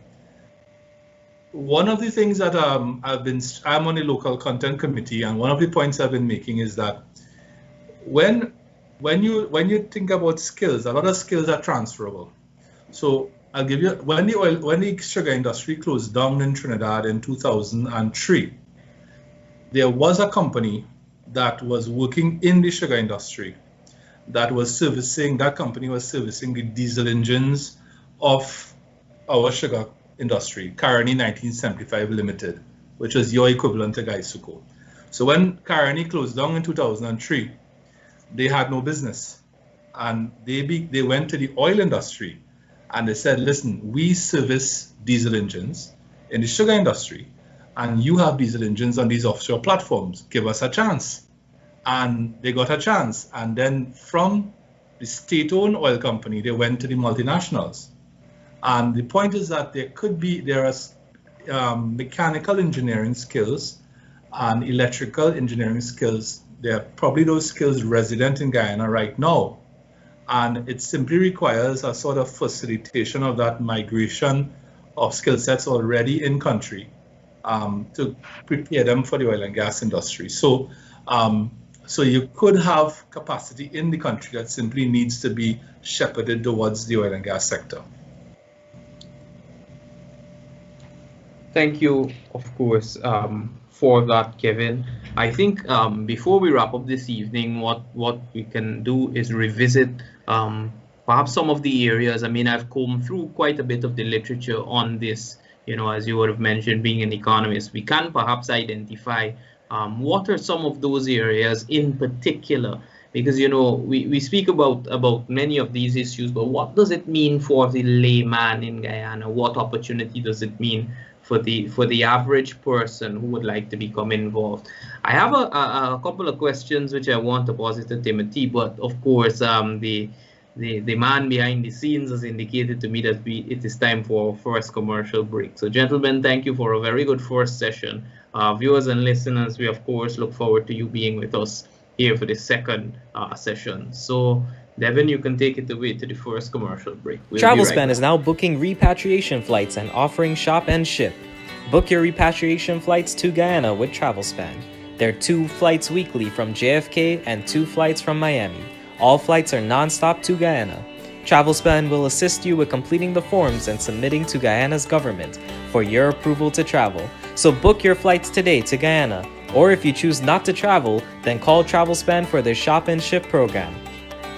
One of the things that I'm on the local content committee, and one of the points I've been making is that when you think about skills, a lot of skills are transferable. So I'll give you, when the sugar industry closed down in Trinidad in 2003, there was a company that was working in the sugar industry that company was servicing the diesel engines of our sugar industry, Caroni 1975 Limited, which was your equivalent to Gaisuco. So when Caroni closed down in 2003, they had no business. And they went to the oil industry and they said, listen, we service diesel engines in the sugar industry, and you have diesel engines on these offshore platforms. Give us a chance. And they got a chance. And then from the state-owned oil company, they went to the multinationals. And the point is that there are mechanical engineering skills and electrical engineering skills. There are probably those skills resident in Guyana right now. And it simply requires a sort of facilitation of that migration of skill sets already in country to prepare them for the oil and gas industry. So you could have capacity in the country that simply needs to be shepherded towards the oil and gas sector. Thank you, of course, for that, Kevin. I think before we wrap up this evening, what we can do is revisit perhaps some of the areas. I mean, I've combed through quite a bit of the literature on this, as you would have mentioned, being an economist. We can perhaps identify what are some of those areas in particular, because, we speak about many of these issues, but what does it mean for the layman in Guyana? What opportunity does it mean for the average person who would like to become involved? I have a couple of questions which I want to posit to Timothy, but of course the man behind the scenes has indicated to me that it is time for our first commercial break. So gentlemen, thank you for a very good first session. Viewers and listeners, we of course look forward to you being with us here for the second session. So Devin, you can take it away to the first commercial break. Globespan is now booking repatriation flights and offering shop and ship. Book your repatriation flights to Guyana with Globespan. There are 2 flights weekly from JFK and 2 flights from Miami. All flights are non-stop to Guyana. Globespan will assist you with completing the forms and submitting to Guyana's government for your approval to travel. So book your flights today to Guyana. Or if you choose not to travel, then call Globespan for their shop and ship program.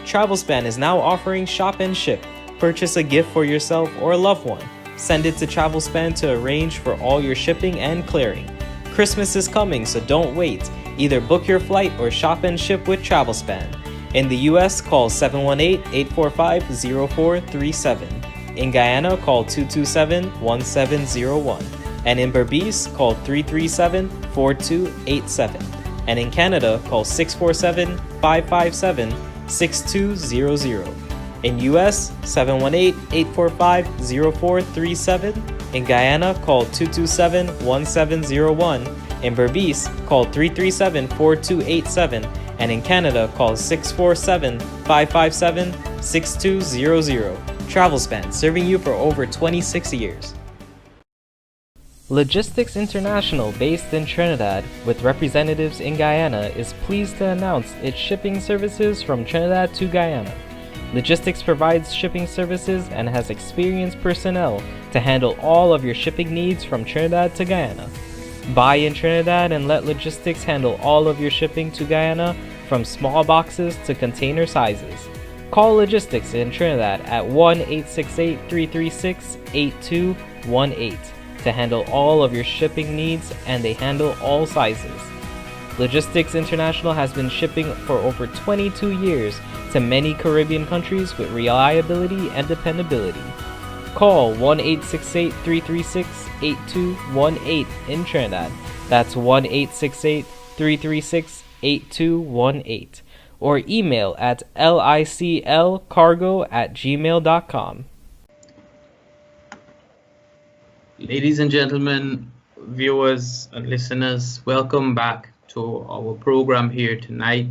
Globespan is now offering shop and ship. Purchase a gift for yourself or a loved one. Send it to Globespan to arrange for all your shipping and clearing. Christmas is coming, so don't wait. Either book your flight or shop and ship with Globespan. In the US, call 718-845-0437. In Guyana, call 227-1701. And in Berbice, call 337-4287. And in Canada, call 647-557-6200. In US, 718-845-0437. In Guyana, call 227-1701. In Berbice, call 337-4287. And in Canada, call 647-557-6200. Globespan, serving you for over 26 years. Logistics International, based in Trinidad with representatives in Guyana, is pleased to announce its shipping services from Trinidad to Guyana. Logistics provides shipping services and has experienced personnel to handle all of your shipping needs from Trinidad to Guyana. Buy in Trinidad and let Logistics handle all of your shipping to Guyana, from small boxes to container sizes. Call Logistics in Trinidad at 1-868-336-8218 to handle all of your shipping needs, and they handle all sizes. Logistics International has been shipping for over 22 years to many Caribbean countries with reliability and dependability. Call 1-868-336-8218 in Trinidad. That's 1-868-336-8218. Or email at liclcargo@gmail.com. Ladies and gentlemen, viewers and listeners, welcome back to our program here tonight,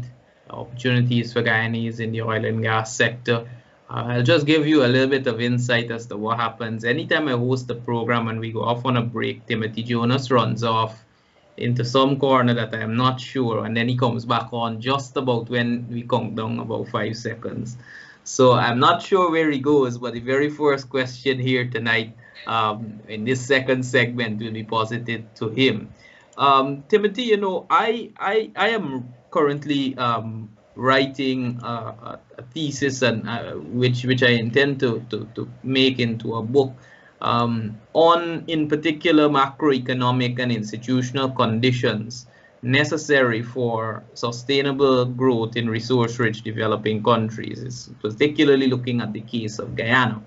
Opportunities for Guyanese in the Oil and Gas Sector. I'll just give you a little bit of insight as to what happens. Anytime I host the program and we go off on a break, Timothy Jonas runs off into some corner that I am not sure, and then he comes back on just about when we count down about 5 seconds. So I'm not sure where he goes, but the very first question here tonight, in this second segment, will be posited to him. Timothy, you know, I am currently writing a thesis, and which I intend to make into a book on, in particular, macroeconomic and institutional conditions necessary for sustainable growth in resource-rich developing countries. It's particularly looking at the case of Guyana.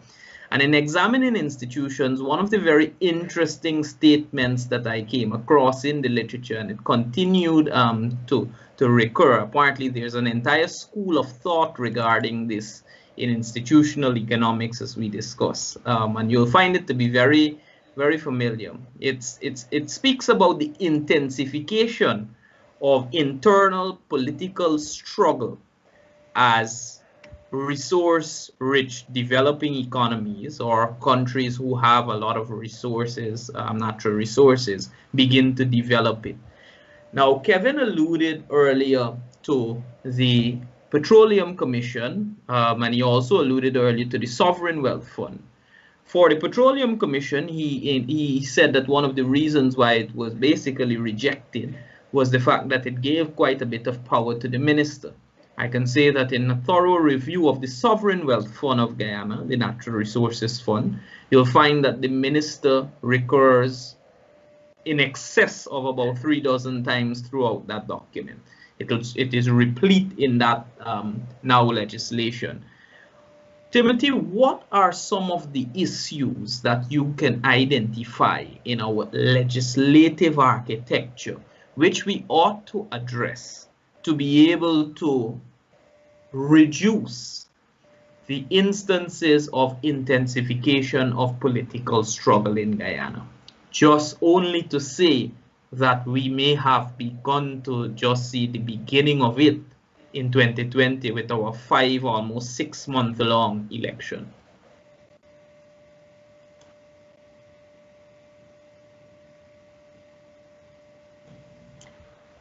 And in examining institutions, one of the very interesting statements that I came across in the literature, and it continued to recur, apparently there's an entire school of thought regarding this in institutional economics, as we discuss, and you'll find it to be very, very familiar. It speaks about the intensification of internal political struggle as resource-rich developing economies, or countries who have a lot of resources, natural resources, begin to develop it. Now, Kevin alluded earlier to the Petroleum Commission, and he also alluded earlier to the Sovereign Wealth Fund. For the Petroleum Commission, he said that one of the reasons why it was basically rejected was the fact that it gave quite a bit of power to the minister. I can say that in a thorough review of the Sovereign Wealth Fund of Guyana, the Natural Resources Fund, you'll find that the minister recurs in excess of about 3 dozen times throughout that document. It is replete in that now legislation. Timothy, what are some of the issues that you can identify in our legislative architecture which we ought to address to be able to reduce the instances of intensification of political struggle in Guyana? Just only to say that we may have begun to just see the beginning of it in 2020 with our almost 6 month long election.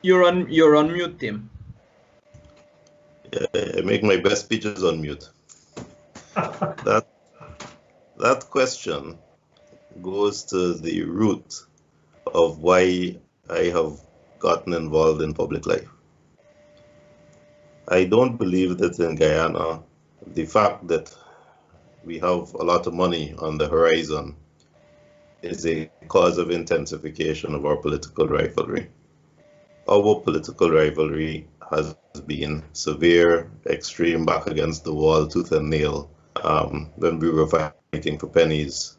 You're on mute, Tim. I make my best speeches on mute. That question goes to the root of why I have gotten involved in public life. I don't believe that in Guyana, the fact that we have a lot of money on the horizon is a cause of intensification of our political rivalry. Our political rivalry has been severe, extreme, back against the wall, tooth and nail, when we were fighting for pennies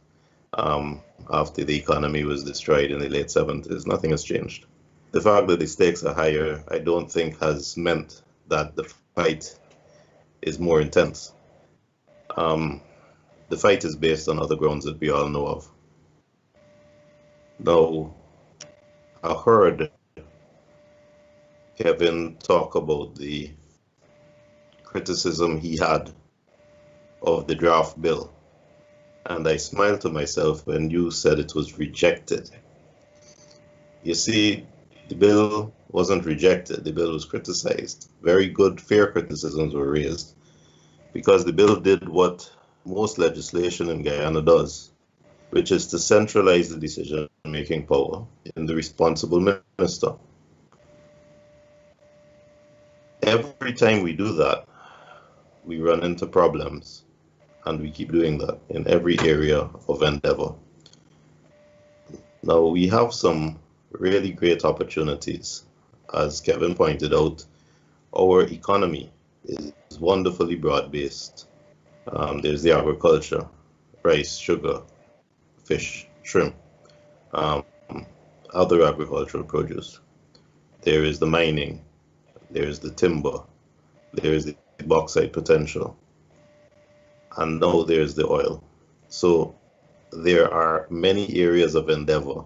after the economy was destroyed in the late 70s. Nothing has changed. The fact that the stakes are higher, I don't think has meant that the fight is more intense. The fight is based on other grounds that we all know of. Now, I heard Kevin talk about the criticism he had of the draft bill, and I smiled to myself when you said it was rejected. You see, the bill wasn't rejected, the bill was criticized. Very good, fair criticisms were raised, because the bill did what most legislation in Guyana does, which is to centralize the decision-making power in the responsible minister. Every time we do that, we run into problems, and we keep doing that in every area of endeavor. Now, we have some really great opportunities. As Kevin pointed out, our economy is wonderfully broad-based. There's the agriculture, rice, sugar, fish, shrimp, other agricultural produce. There is the mining, there is the timber, there is the bauxite potential, and now there's the oil. So there are many areas of endeavor.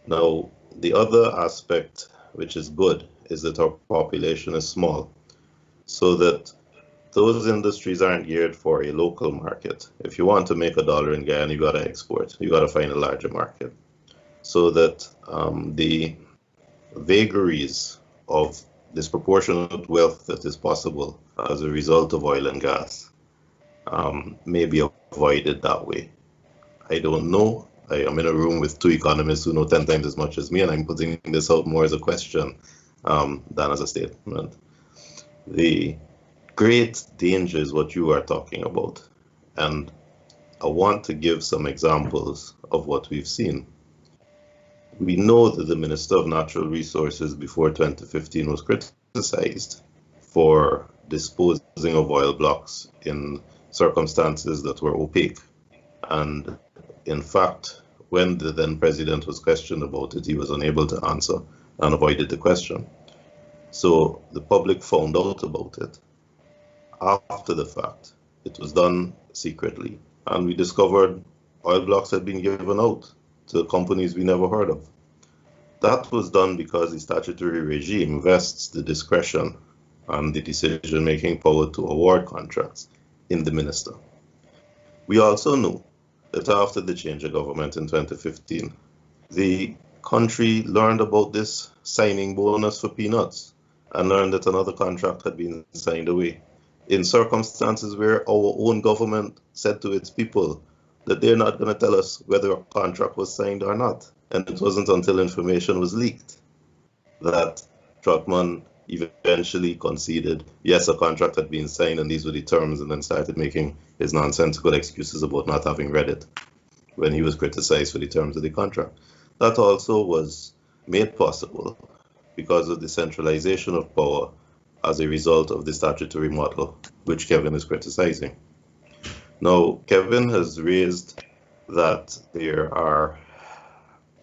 Now, the other aspect, which is good, is that our population is small, so that those industries aren't geared for a local market. If you want to make $1 in Guyana, you got to export. You got to find a larger market, so that the vagaries of disproportionate wealth that is possible as a result of oil and gas may be avoided that way. I don't know. I am in a room with two economists who know 10 times as much as me, and I'm putting this out more as a question than as a statement. The great danger is what you are talking about, and I want to give some examples of what we've seen. We know that the Minister of Natural Resources before 2015 was criticized for disposing of oil blocks in circumstances that were opaque. And in fact, when the then president was questioned about it, he was unable to answer and avoided the question. So the public found out about it after the fact. It was done secretly, and we discovered oil blocks had been given out to companies we never heard of. That was done because the statutory regime vests the discretion and the decision-making power to award contracts in the minister. We also knew that after the change of government in 2015, the country learned about this signing bonus for peanuts and learned that another contract had been signed away in circumstances where our own government said to its people that they're not going to tell us whether a contract was signed or not. And it wasn't until information was leaked that Trotman eventually conceded, yes, a contract had been signed and these were the terms, and then started making his nonsensical excuses about not having read it when he was criticized for the terms of the contract. That also was made possible because of the centralization of power as a result of the statutory model, which Kevin is criticizing. Now, Kevin has raised that there are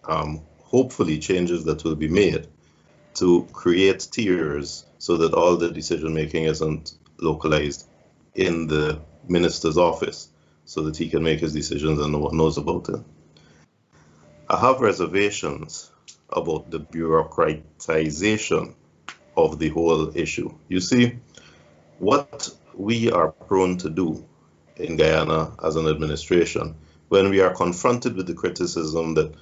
hopefully changes that will be made to create tiers so that all the decision making isn't localized in the minister's office, so that he can make his decisions and no one knows about it. I have reservations about the bureaucratization of the whole issue. You see, what we are prone to do in Guyana as an administration, when we are confronted with the criticism that,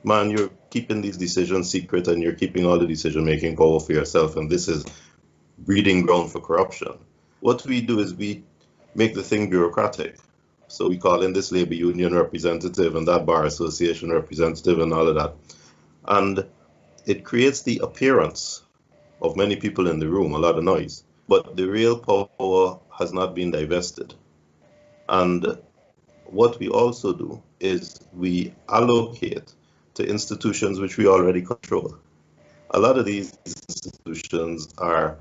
man, you're keeping these decisions secret and you're keeping all the decision-making power for yourself, and this is breeding ground for corruption. What we do is we make the thing bureaucratic. So we call in this labor union representative and that bar association representative and all of that. And it creates the appearance of many people in the room, a lot of noise, but the real power has not been divested. And what we also do is we allocate to institutions which we already control. A lot of these institutions are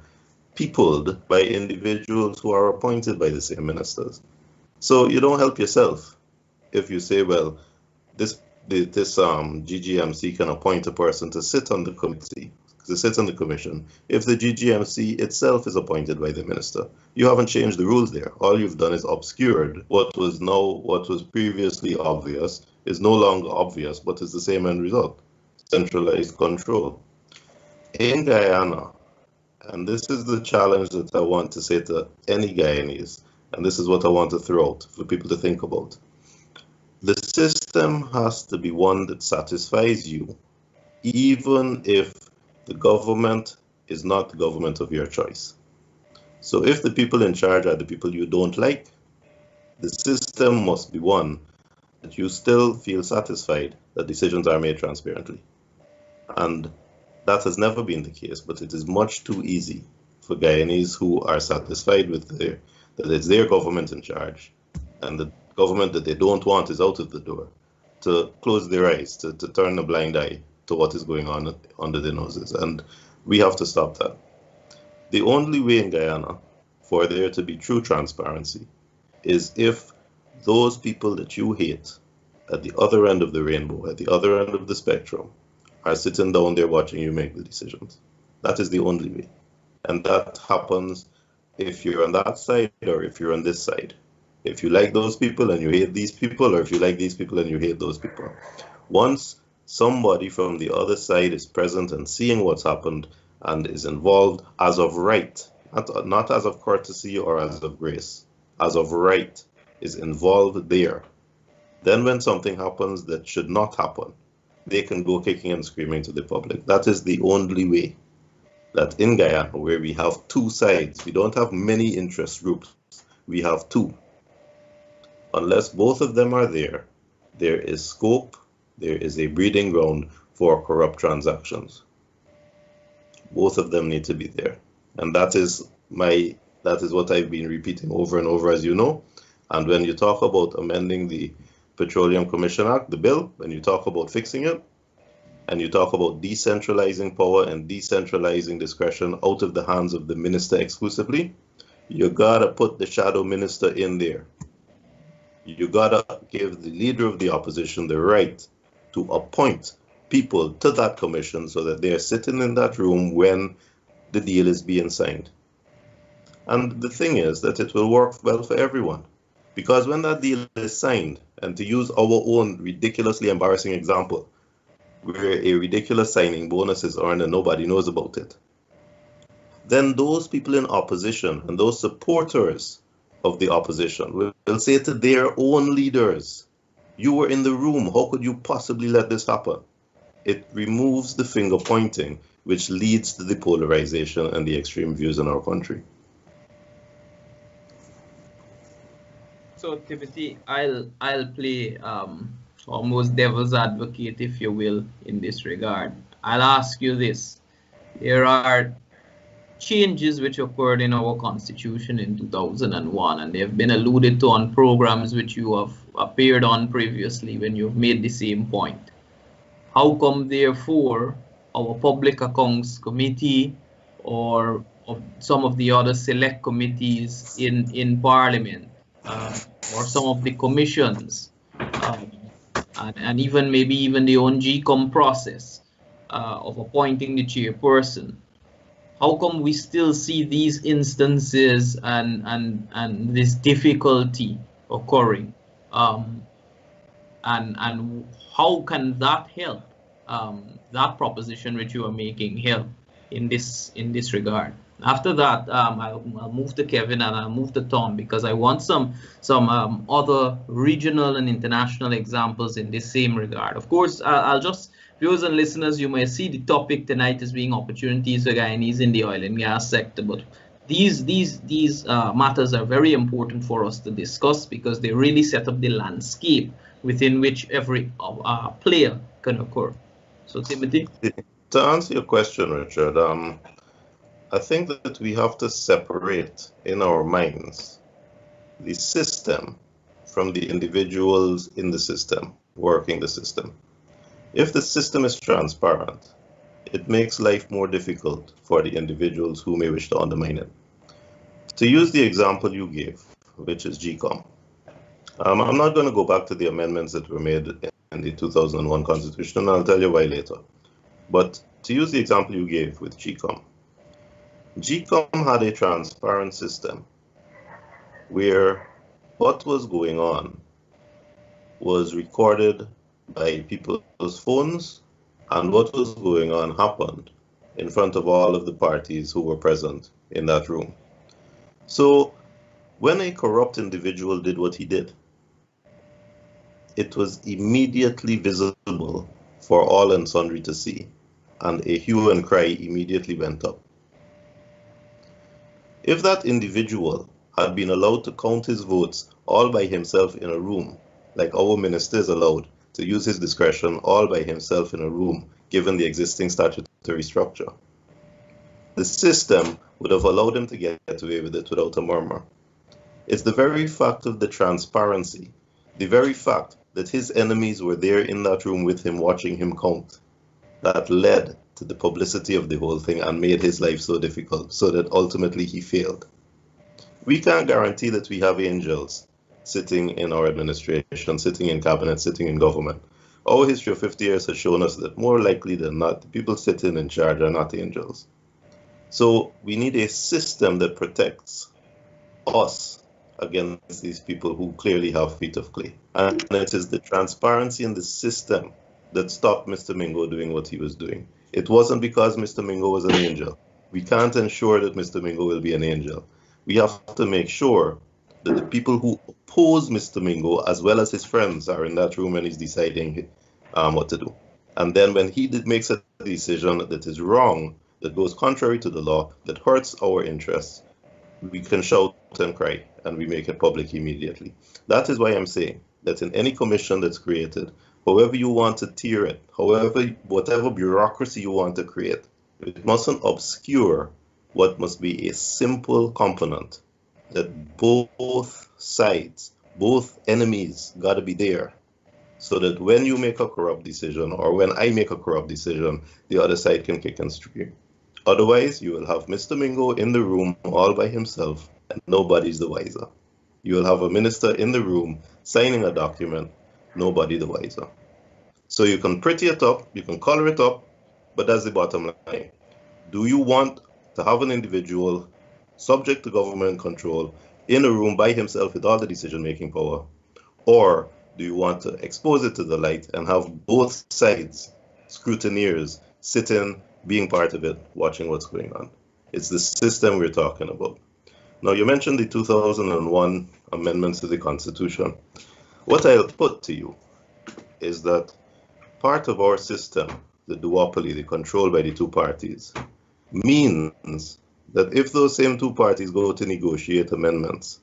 peopled by individuals who are appointed by the same ministers. So you don't help yourself if you say, well, this GGMC can appoint a person to sit on the committee, to sit on the commission, if the GGMC itself is appointed by the minister. You haven't changed the rules there. All you've done is obscured what was previously obvious is no longer obvious, but is the same end result: centralized control. In Guyana, and this is the challenge that I want to say to any Guyanese, and this is what I want to throw out for people to think about. The system has to be one that satisfies you, even if the government is not the government of your choice. So if the people in charge are the people you don't like, the system must be one that you still feel satisfied that decisions are made transparently. And that has never been the case, but it is much too easy for Guyanese who are satisfied with that it's their government in charge and the government that they don't want is out of the door, to close their eyes, to turn a blind eye to what is going on under their noses. And we have to stop that. The only way in Guyana for there to be true transparency is if those people that you hate at the other end of the rainbow, at the other end of the spectrum, are sitting down there watching you make the decisions. That is the only way. And that happens if you're on that side or if you're on this side. If you like those people and you hate these people, or if you like these people and you hate those people. Once somebody from the other side is present and seeing what's happened and is involved as of right, not as of courtesy or as of grace, as of right, is involved there, then when something happens that should not happen, they can go kicking and screaming to the public. That is the only way that in Guyana, where we have two sides, we don't have many interest groups, we have two. Unless both of them are there, there is scope, there is a breeding ground for corrupt transactions. Both of them need to be there. And that is what I've been repeating over and over, as you know. And when you talk about amending the Petroleum Commission Act, the bill, when you talk about fixing it, and you talk about decentralizing power and decentralizing discretion out of the hands of the minister exclusively, you gotta put the shadow minister in there. You gotta give the leader of the opposition the right to appoint people to that commission so that they're sitting in that room when the deal is being signed. And the thing is that it will work well for everyone. Because when that deal is signed, and to use our own ridiculously embarrassing example, where a ridiculous signing bonus is earned and nobody knows about it, then those people in opposition and those supporters of the opposition will say to their own leaders, you were in the room, how could you possibly let this happen? It removes the finger pointing, which leads to the polarization and the extreme views in our country. So Timothy, I'll play almost devil's advocate, if you will, in this regard. I'll ask you this. There are changes which occurred in our constitution in 2001, and they have been alluded to on programs which you have appeared on previously when you've made the same point. How come, therefore, our Public Accounts Committee or some of the other select committees in Parliament or some of the commissions and even maybe even the own GCOM process of appointing the chairperson, how come we still see these instances and this difficulty occurring? And how can that help, that proposition which you are making help in this regard? After that, I'll move to Kevin and I'll move to Tom, because I want some other regional and international examples in this same regard. Of course, I'll just, viewers and listeners, you may see the topic tonight as being opportunities for Guyanese in the oil and gas sector, but these matters are very important for us to discuss because they really set up the landscape within which every player can occur. So, Timothy? To answer your question, Richard, I think that we have to separate in our minds the system from the individuals in the system, working the system. If the system is transparent, it makes life more difficult for the individuals who may wish to undermine it. To use the example you gave, which is GCOM, I'm not going to go back to the amendments that were made in the 2001 Constitution, and I'll tell you why later. But to use the example you gave with GCOM, GCOM had a transparent system where what was going on was recorded by people's phones, and what was going on happened in front of all of the parties who were present in that room. So when a corrupt individual did what he did, it was immediately visible for all and sundry to see, and a hue and cry immediately went up. If that individual had been allowed to count his votes all by himself in a room, like our minister is allowed to use his discretion all by himself in a room, given the existing statutory structure, the system would have allowed him to get away with it without a murmur. It's the very fact of the transparency, the very fact that his enemies were there in that room with him watching him count, that led to the publicity of the whole thing and made his life so difficult, so that ultimately he failed. We can't guarantee that we have angels sitting in our administration, sitting in cabinet, sitting in government. Our history of 50 years has shown us that more likely than not, the people sitting in charge are not angels. So we need a system that protects us against these people who clearly have feet of clay. And it is the transparency in the system that stopped Mr. Mingo doing what he was doing. It wasn't because Mr. Mingo was an angel. We can't ensure that Mr. Mingo will be an angel. We have to make sure that the people who oppose Mr. Mingo, as well as his friends, are in that room when he's deciding what to do. And then when he makes a decision that is wrong, that goes contrary to the law, that hurts our interests, we can shout and cry, and we make it public immediately. That is why I'm saying that in any commission that's created, however you want to tier it, whatever bureaucracy you want to create, it mustn't obscure what must be a simple component that both sides, both enemies, got to be there, so that when you make a corrupt decision or when I make a corrupt decision, the other side can kick and scream. Otherwise, you will have Mr. Mingo in the room all by himself and nobody's the wiser. You will have a minister in the room signing a document, nobody the wiser. So you can pretty it up, you can color it up, but that's the bottom line. Do you want to have an individual subject to government control in a room by himself with all the decision-making power? Or do you want to expose it to the light and have both sides, scrutineers, sitting, being part of it, watching what's going on? It's the system we're talking about. Now, you mentioned the 2001 amendments to the Constitution. What I'll put to you is that part of our system, the duopoly, the control by the two parties, means that if those same two parties go to negotiate amendments,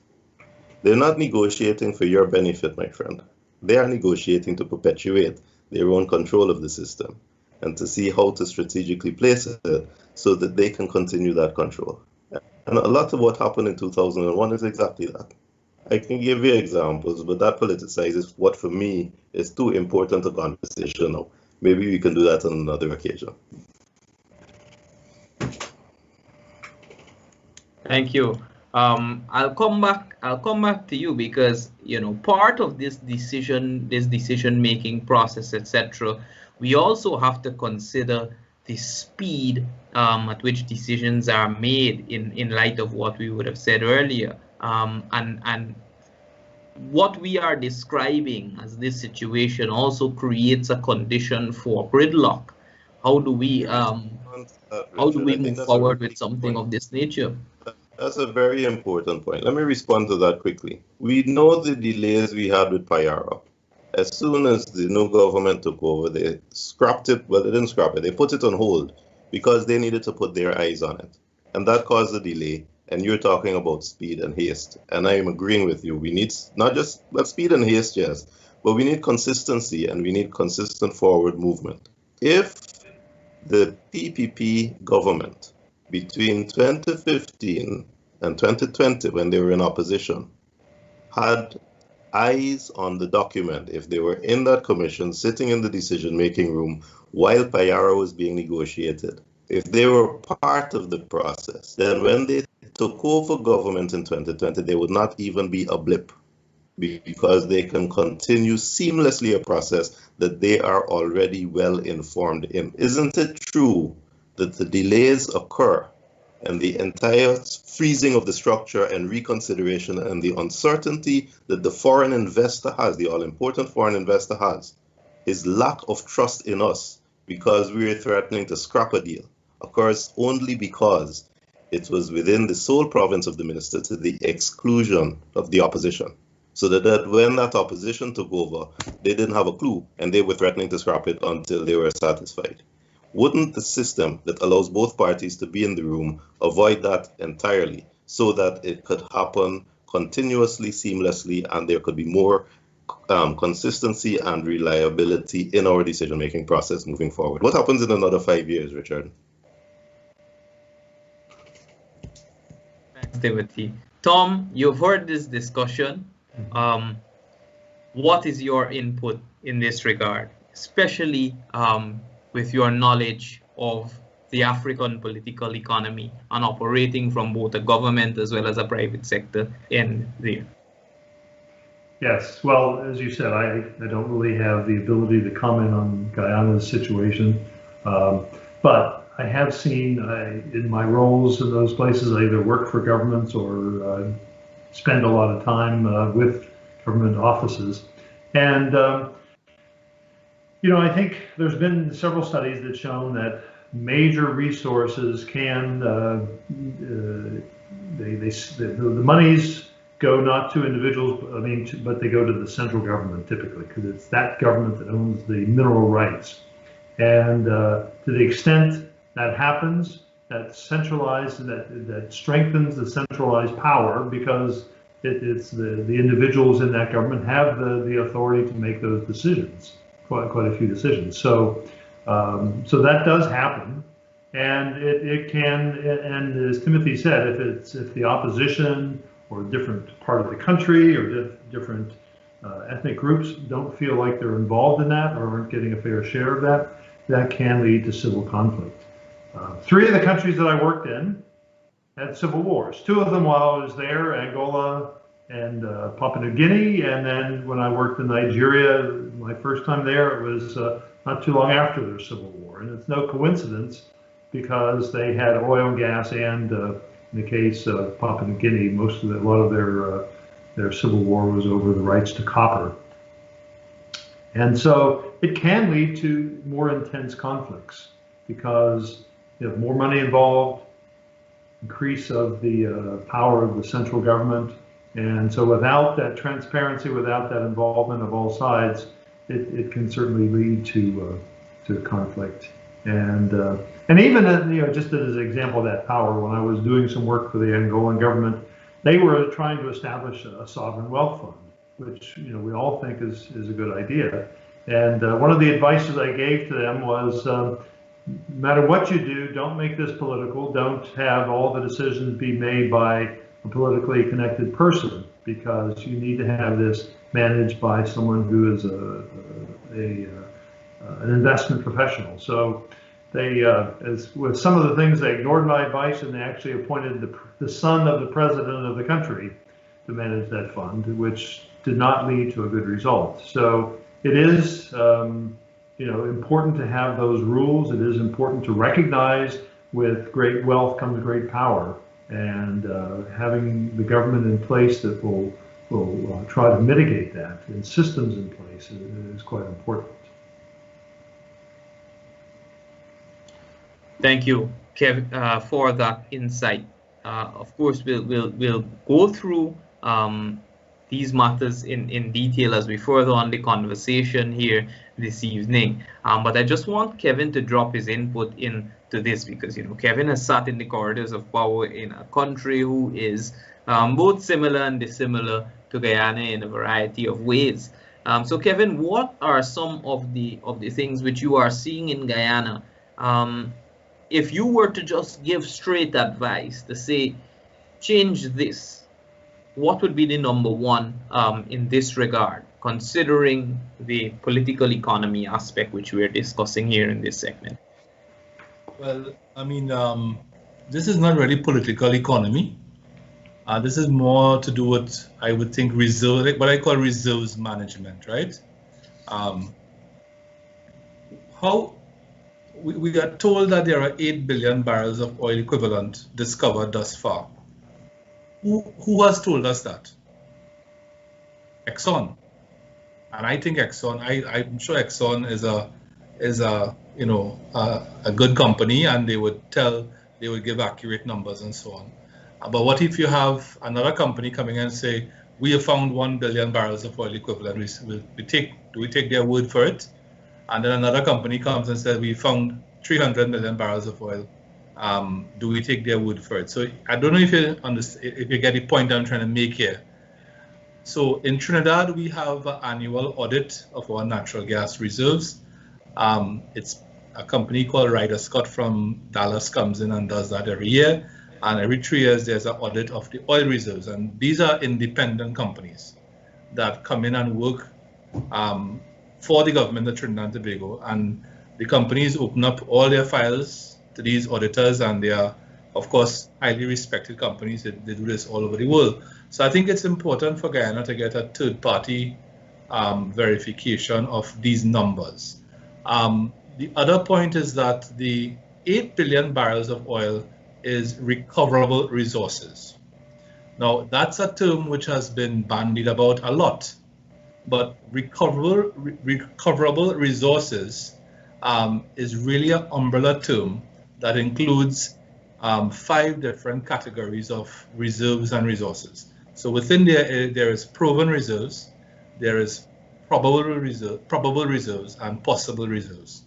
they're not negotiating for your benefit, my friend. They are negotiating to perpetuate their own control of the system and to see how to strategically place it so that they can continue that control. And a lot of what happened in 2001 is exactly that. I can give you examples, but that politicizes what for me is too important a conversation now. Maybe we can do that on another occasion. Thank you. I'll come back to you because, you know, part of this decision-making process, etc., we also have to consider the speed at which decisions are made in light of what we would have said earlier. And what we are describing as this situation also creates a condition for gridlock. How do we move forward with something of this nature? That's a very important point. Let me respond to that quickly. We know the delays we had with Payara. As soon as the new government took over, they scrapped it. Well, they didn't scrap it. They put it on hold because they needed to put their eyes on it. And that caused a delay. And you're talking about speed and haste. And I am agreeing with you. We need not just speed and haste, yes, but we need consistency and we need consistent forward movement. If the PPP government between 2015 and 2020, when they were in opposition, had eyes on the document, if they were in that commission, sitting in the decision-making room while Payara was being negotiated, if they were part of the process, then when they took over government in 2020, they would not even be a blip because they can continue seamlessly a process that they are already well informed in. Isn't it true that the delays occur and the entire freezing of the structure and reconsideration and the uncertainty that the foreign investor has, the all-important foreign investor has, his lack of trust in us because we are threatening to scrap a deal, occurs only because it was within the sole province of the minister to the exclusion of the opposition. So that when that opposition took over, they didn't have a clue and they were threatening to scrap it until they were satisfied. Wouldn't the system that allows both parties to be in the room avoid that entirely so that it could happen continuously, seamlessly, and there could be more consistency and reliability in our decision-making process moving forward? What happens in another 5 years, Richard? Thanks, Timothy. Tom, you've heard this discussion. What is your input in this regard, especially with your knowledge of the African political economy and operating from both a government as well as a private sector in there? Yes, well, as you said, I don't really have the ability to comment on Guyana's situation, but I have seen in my roles in those places, I either work for governments or spend a lot of time with government offices. And, you know, I think there's been several studies that shown that major resources can, the monies go not to individuals, but they go to the central government typically, because it's that government that owns the mineral rights. And to the extent that happens, that centralized, that strengthens the centralized power, because it's the individuals in that government have the authority to make those decisions, quite a few decisions. So so that does happen, and it can, and as Timothy said, if the opposition or a different part of the country or different ethnic groups don't feel like they're involved in that or aren't getting a fair share of that, that can lead to civil conflict. 3 of the countries that I worked in had civil wars. 2 of them while I was there, Angola and Papua New Guinea, and then when I worked in Nigeria, my first time there, it was not too long after their civil war. And it's no coincidence, because they had oil and gas, and in the case of Papua New Guinea, a lot of their civil war was over the rights to copper. And so it can lead to more intense conflicts, because you have more money involved, increase of the power of the central government. And so without that transparency, without that involvement of all sides, it can certainly lead to conflict. And even just as an example of that power, when I was doing some work for the Angolan government, they were trying to establish a sovereign wealth fund, which we all think is a good idea. And one of the advices I gave to them was, no matter what you do, don't make this political. Don't have all the decisions be made by a politically connected person, because you need to have this managed by someone who is an investment professional. So they, as with some of the things, they ignored my advice, and they actually appointed the son of the president of the country to manage that fund, which did not lead to a good result. So it is important to have those rules. It is important to recognize with great wealth comes great power, and having the government in place that will try to mitigate that, and systems in place is quite important. Thank you, Kev, for that insight. Of course, we'll go through these matters in detail as we further on the conversation here this evening. But I just want Kevin to drop his input into this, because Kevin has sat in the corridors of power in a country who is both similar and dissimilar to Guyana in a variety of ways. So Kevin, what are some of the things which you are seeing in Guyana? If you were to just give straight advice to say, change this, what would be the number one in this regard, considering the political economy aspect which we're discussing here in this segment? Well, I mean, this is not really political economy. This is more to do with, I would think, reserve, what I call reserves management, right? We are told that there are 8 billion barrels of oil equivalent discovered thus far. Who has told us that? Exxon. And I think Exxon, I'm sure Exxon is a good company, and they would give accurate numbers and so on. But what if you have another company coming and say, we have found 1 billion barrels of oil equivalent, do we take their word for it? And then another company comes and says, we found 300 million barrels of oil. Do we take their word for it? So I don't know if you get the point I'm trying to make here. So in Trinidad, we have an annual audit of our natural gas reserves. It's a company called Ryder Scott from Dallas comes in and does that every year. And every 3 years, there's an audit of the oil reserves. And these are independent companies that come in and work for the government of Trinidad and Tobago. And the companies open up all their files to these auditors, and they are, of course, highly respected companies. They do this all over the world. So I think it's important for Guyana to get a third-party verification of these numbers. The other point is that the 8 billion barrels of oil is recoverable resources. Now, that's a term which has been bandied about a lot, but recoverable resources is really an umbrella term that includes 5 different categories of reserves and resources. So within there is proven reserves, there is probable reserves, and possible reserves.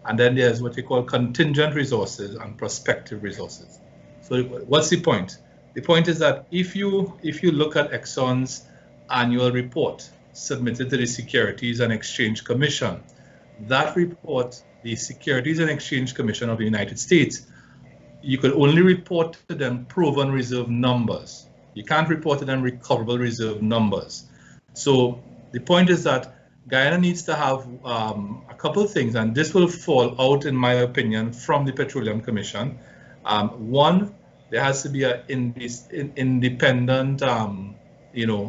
And then there's what you call contingent resources and prospective resources. So what's the point? The point is that if you look at Exxon's annual report submitted to the Securities and Exchange Commission, that report, the Securities and Exchange Commission of the United States, you could only report to them proven reserve numbers. You can't report to them recoverable reserve numbers. So the point is that Guyana needs to have a couple of things, and this will fall out, in my opinion, from the Petroleum Commission. One, there has to be an independent,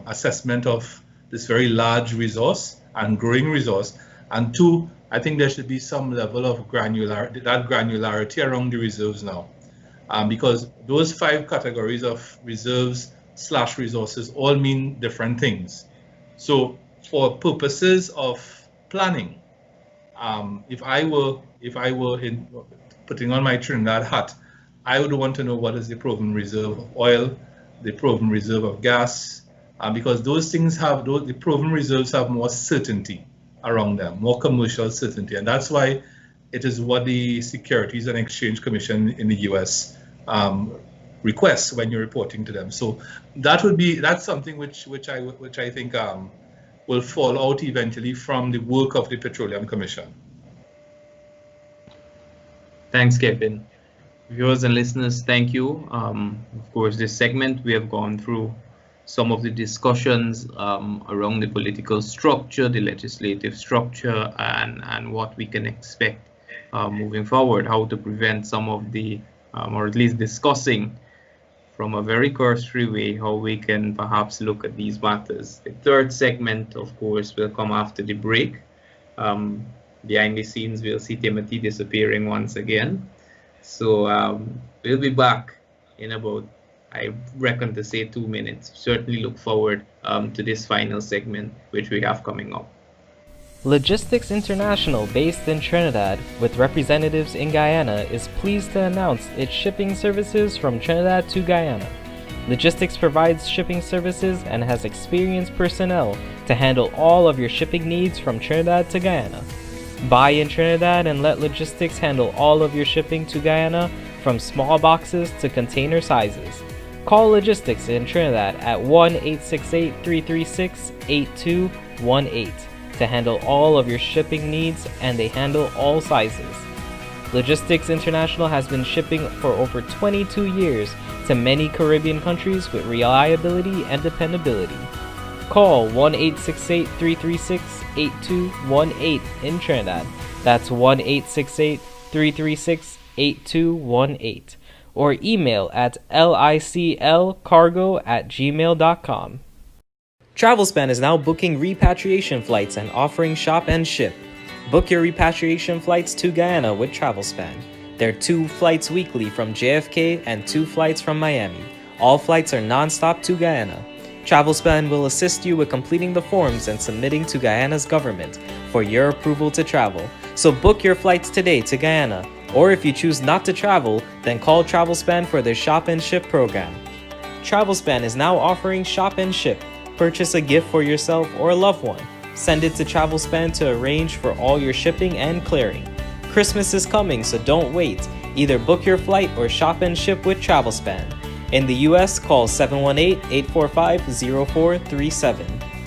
assessment of this very large resource and growing resource. And two, I think there should be some level of granularity around the reserves now, because those 5 categories of reserves/resources all mean different things. So for purposes of planning, if I were putting on my Trinidad hat, I would want to know what is the proven reserve of oil, the proven reserve of gas, because those things the proven reserves have more certainty around them, more commercial certainty, and that's why it is what the Securities and Exchange Commission in the U.S. Requests when you're reporting to them. So that's something which I think will fall out eventually from the work of the Petroleum Commission. Thanks, Kevin. Viewers and listeners, thank you. Of course, this segment we have gone through some of the discussions around the political structure, the legislative structure, and what we can expect moving forward, how to prevent some of the, or at least discussing from a very cursory way how we can perhaps look at these matters. The third segment, of course, will come after the break. Behind the scenes, we'll see Timothy disappearing once again. So we'll be back in about, I reckon to say, 2 minutes. Certainly look forward to this final segment, which we have coming up. Logistics International, based in Trinidad with representatives in Guyana, is pleased to announce its shipping services from Trinidad to Guyana. Logistics provides shipping services and has experienced personnel to handle all of your shipping needs from Trinidad to Guyana. Buy in Trinidad and let Logistics handle all of your shipping to Guyana, from small boxes to container sizes. Call Logistics in Trinidad at 1-868-336-8218 to handle all of your shipping needs, and they handle all sizes. Logistics International has been shipping for over 22 years to many Caribbean countries with reliability and dependability. Call 1-868-336-8218 in Trinidad. That's 1-868-336-8218. Or email at liclcargo@gmail.com. TravelSpan is now booking repatriation flights and offering shop and ship. Book your repatriation flights to Guyana with TravelSpan. There are 2 flights weekly from JFK and 2 flights from Miami. All flights are non-stop to Guyana. TravelSpan will assist you with completing the forms and submitting to Guyana's government for your approval to travel. So book your flights today to Guyana. Or if you choose not to travel, then call TravelSpan for their shop and ship program. TravelSpan is now offering shop and ship. Purchase a gift for yourself or a loved one. Send it to TravelSpan to arrange for all your shipping and clearing. Christmas is coming, so don't wait. Either book your flight or shop and ship with TravelSpan. In the US, call 718-845-0437.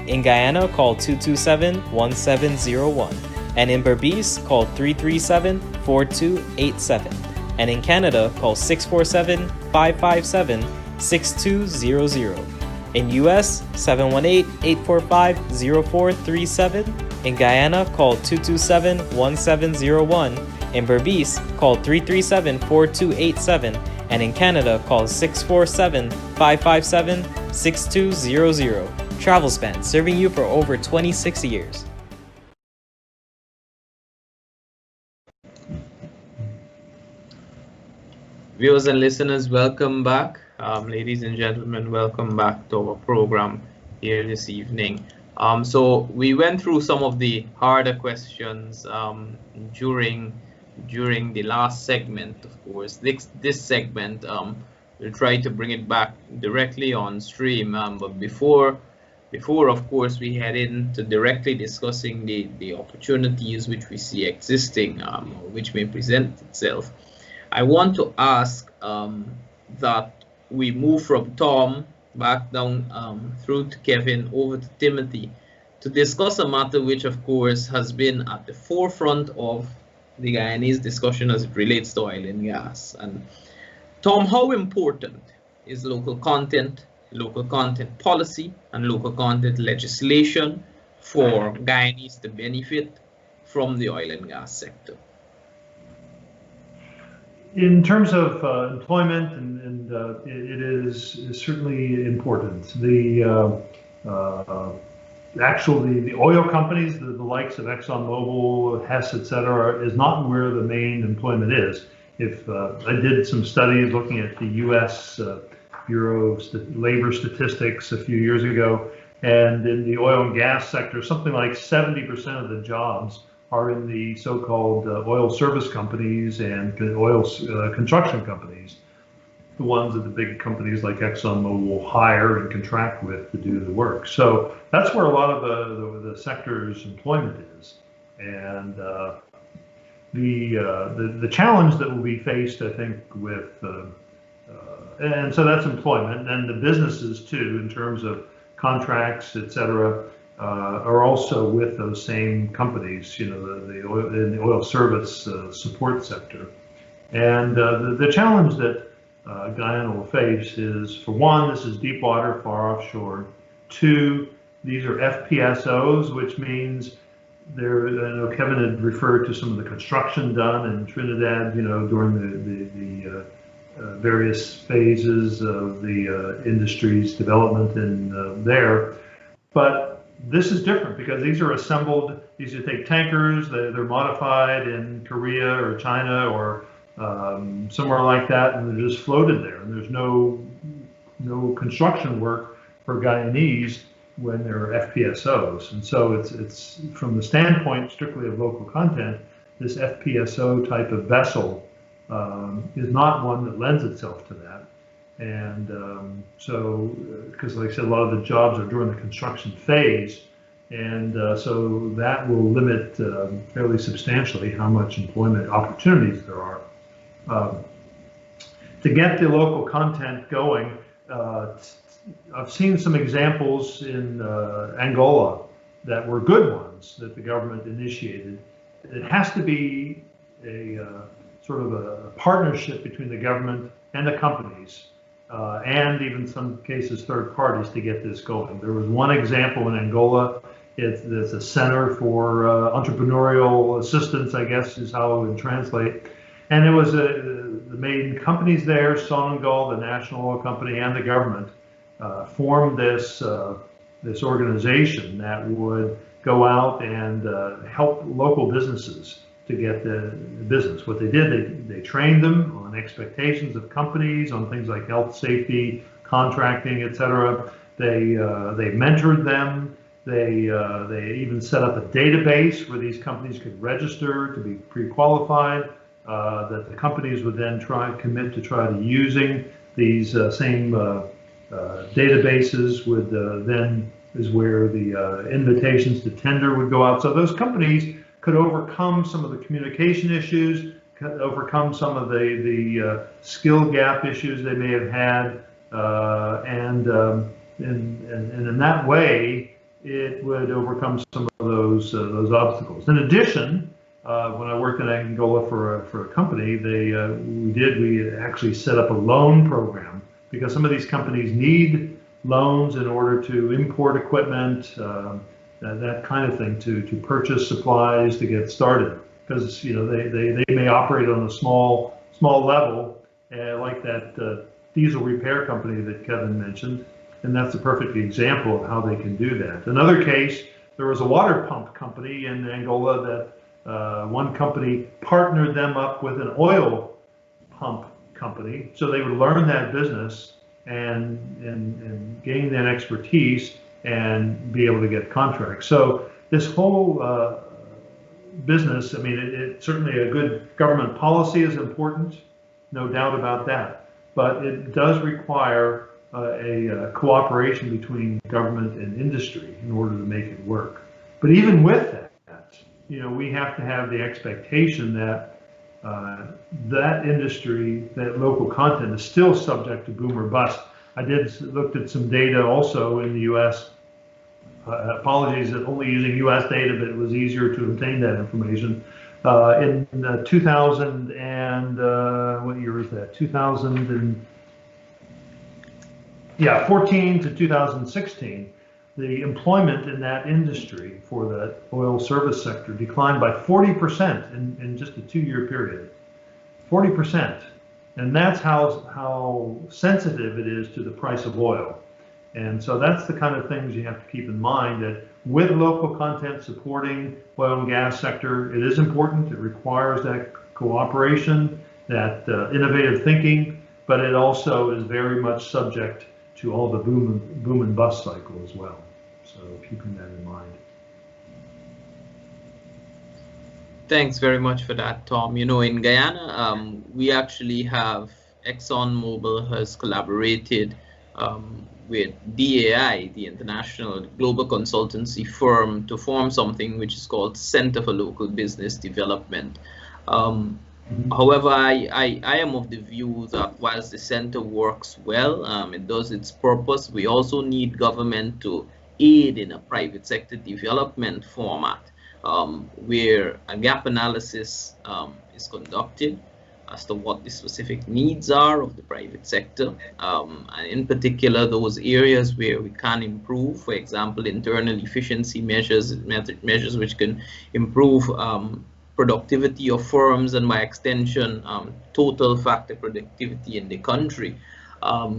In Guyana, call 227-1701. And in Berbice, call 337-4287. And in Canada, call 647-557-6200. In US, 718-845-0437. In Guyana, call 227-1701. In Berbice, call 337-4287. And in Canada, call 647-557-6200. TravelSpan, serving you for over 26 years. Viewers and listeners, welcome back. Ladies and gentlemen, welcome back to our program here this evening. So we went through some of the harder questions during the last segment, of course. This segment, we'll try to bring it back directly on stream. But before before, of course, we head into directly discussing the opportunities which we see existing, which may present itself, I want to ask that we move from Tom back down through to Kevin over to Timothy to discuss a matter which, of course, has been at the forefront of the Guyanese discussion as it relates to oil and gas. And Tom, how important is local content policy, and local content legislation for Guyanese to benefit from the oil and gas sector? In terms of employment, and it is certainly important. Actually, the oil companies, the likes of ExxonMobil, Hess, et cetera, is not where the main employment is. If I did some studies looking at the U.S. Bureau of Labor Statistics a few years ago, and in the oil and gas sector, something like 70% of the jobs are in the so-called oil service companies and oil construction companies, the ones that the big companies like ExxonMobil will hire and contract with to do the work. So that's where a lot of the sector's employment is. And the challenge that will be faced, I think, with and so that's employment, and the businesses too, in terms of contracts, et cetera, are also with those same companies, you know, the oil, in the oil service support sector. And the challenge that Guyana will face is, for one, this is deep water, far offshore. Two, these are FPSOs, which means there, I know Kevin had referred to some of the construction done in Trinidad, you know, during the various phases of the industry's development in there. But this is different because these are assembled, these are take tankers, they're modified in Korea or China or somewhere like that, and they're just floated there. And there's no construction work for Guyanese when they're FPSOs. And so it's from the standpoint strictly of local content, this FPSO type of vessel is not one that lends itself to that. And so, because like I said, a lot of the jobs are during the construction phase, and so that will limit fairly substantially how much employment opportunities there are. To get the local content going, I've seen some examples in Angola that were good ones that the government initiated. It has to be a sort of a partnership between the government and the companies, and even some cases third parties to get this going. There was one example in Angola. It's a center for entrepreneurial assistance, I guess is how it would translate. And it was the main companies there, Sonangol, the national oil company, and the government formed this this organization that would go out and help local businesses to get the business. What they did, they trained them on expectations of companies, on things like health, safety, contracting, etc. They mentored them. They even set up a database where these companies could register to be pre-qualified. That the companies would then commit to try to using these same databases. Would then is where the invitations to tender would go out. So those companies could overcome some of the communication issues, could overcome some of the skill gap issues they may have had, and in that way, it would overcome some of those obstacles. In addition, when I worked in Angola for a company, we actually set up a loan program because some of these companies need loans in order to import equipment, that kind of thing, to purchase supplies to get started. Because you know they may operate on a small level, like that diesel repair company that Kevin mentioned, and that's a perfect example of how they can do that. Another case, there was a water pump company in Angola that one company partnered them up with an oil pump company, so they would learn that business and gain that expertise and be able to get contracts. So this whole business, I mean, it certainly a good government policy is important, no doubt about that, but it does require cooperation between government and industry in order to make it work. But even with that, we have to have the expectation that that industry, that local content, is still subject to boom or bust. I looked at some data also in the U.S. Apologies that only using U.S. data, but it was easier to obtain that information. In 2000 and what year is that? 14 to 2016, the employment in that industry for the oil service sector declined by 40% in just a 2-year period. 40%. And that's how sensitive it is to the price of oil. And so that's the kind of things you have to keep in mind, that with local content supporting oil and gas sector, it is important. It requires that cooperation, that innovative thinking, but it also is very much subject to all the boom and bust cycle as well. So keeping that in mind. Thanks very much for that, Tom. In Guyana, we actually have ExxonMobil has collaborated with DAI, the international global consultancy firm, to form something which is called Center for Local Business Development. However, I am of the view that whilst the center works well, it does its purpose, we also need government to aid in a private sector development format, where a gap analysis is conducted as to what the specific needs are of the private sector, and in particular those areas where we can improve, for example, internal efficiency measures which can improve productivity of firms and by extension total factor productivity in the country.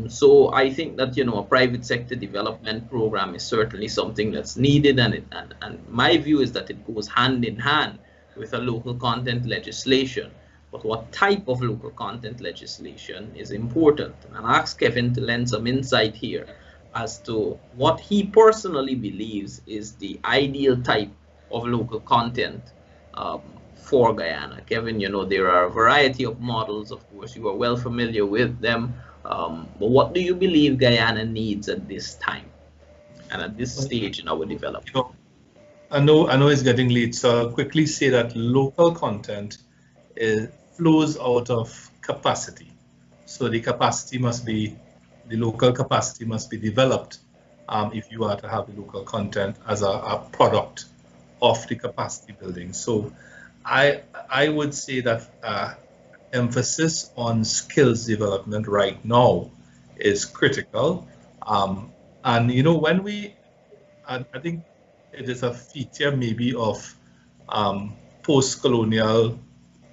So I think that a private sector development program is certainly something that's needed, and my view is that it goes hand in hand with a local content legislation. But what type of local content legislation is important? And I'll ask Kevin to lend some insight here as to what he personally believes is the ideal type of local content for Guyana. Kevin, there are a variety of models, of course, you are well familiar with them, but what do you believe Guyana needs at this time and at this stage in our development? I know it's getting late, so I'll quickly say that local content flows out of capacity. So the local capacity must be developed if you are to have the local content as a product of the capacity building. So I would say that emphasis on skills development right now is critical. And I think it is a feature maybe of post-colonial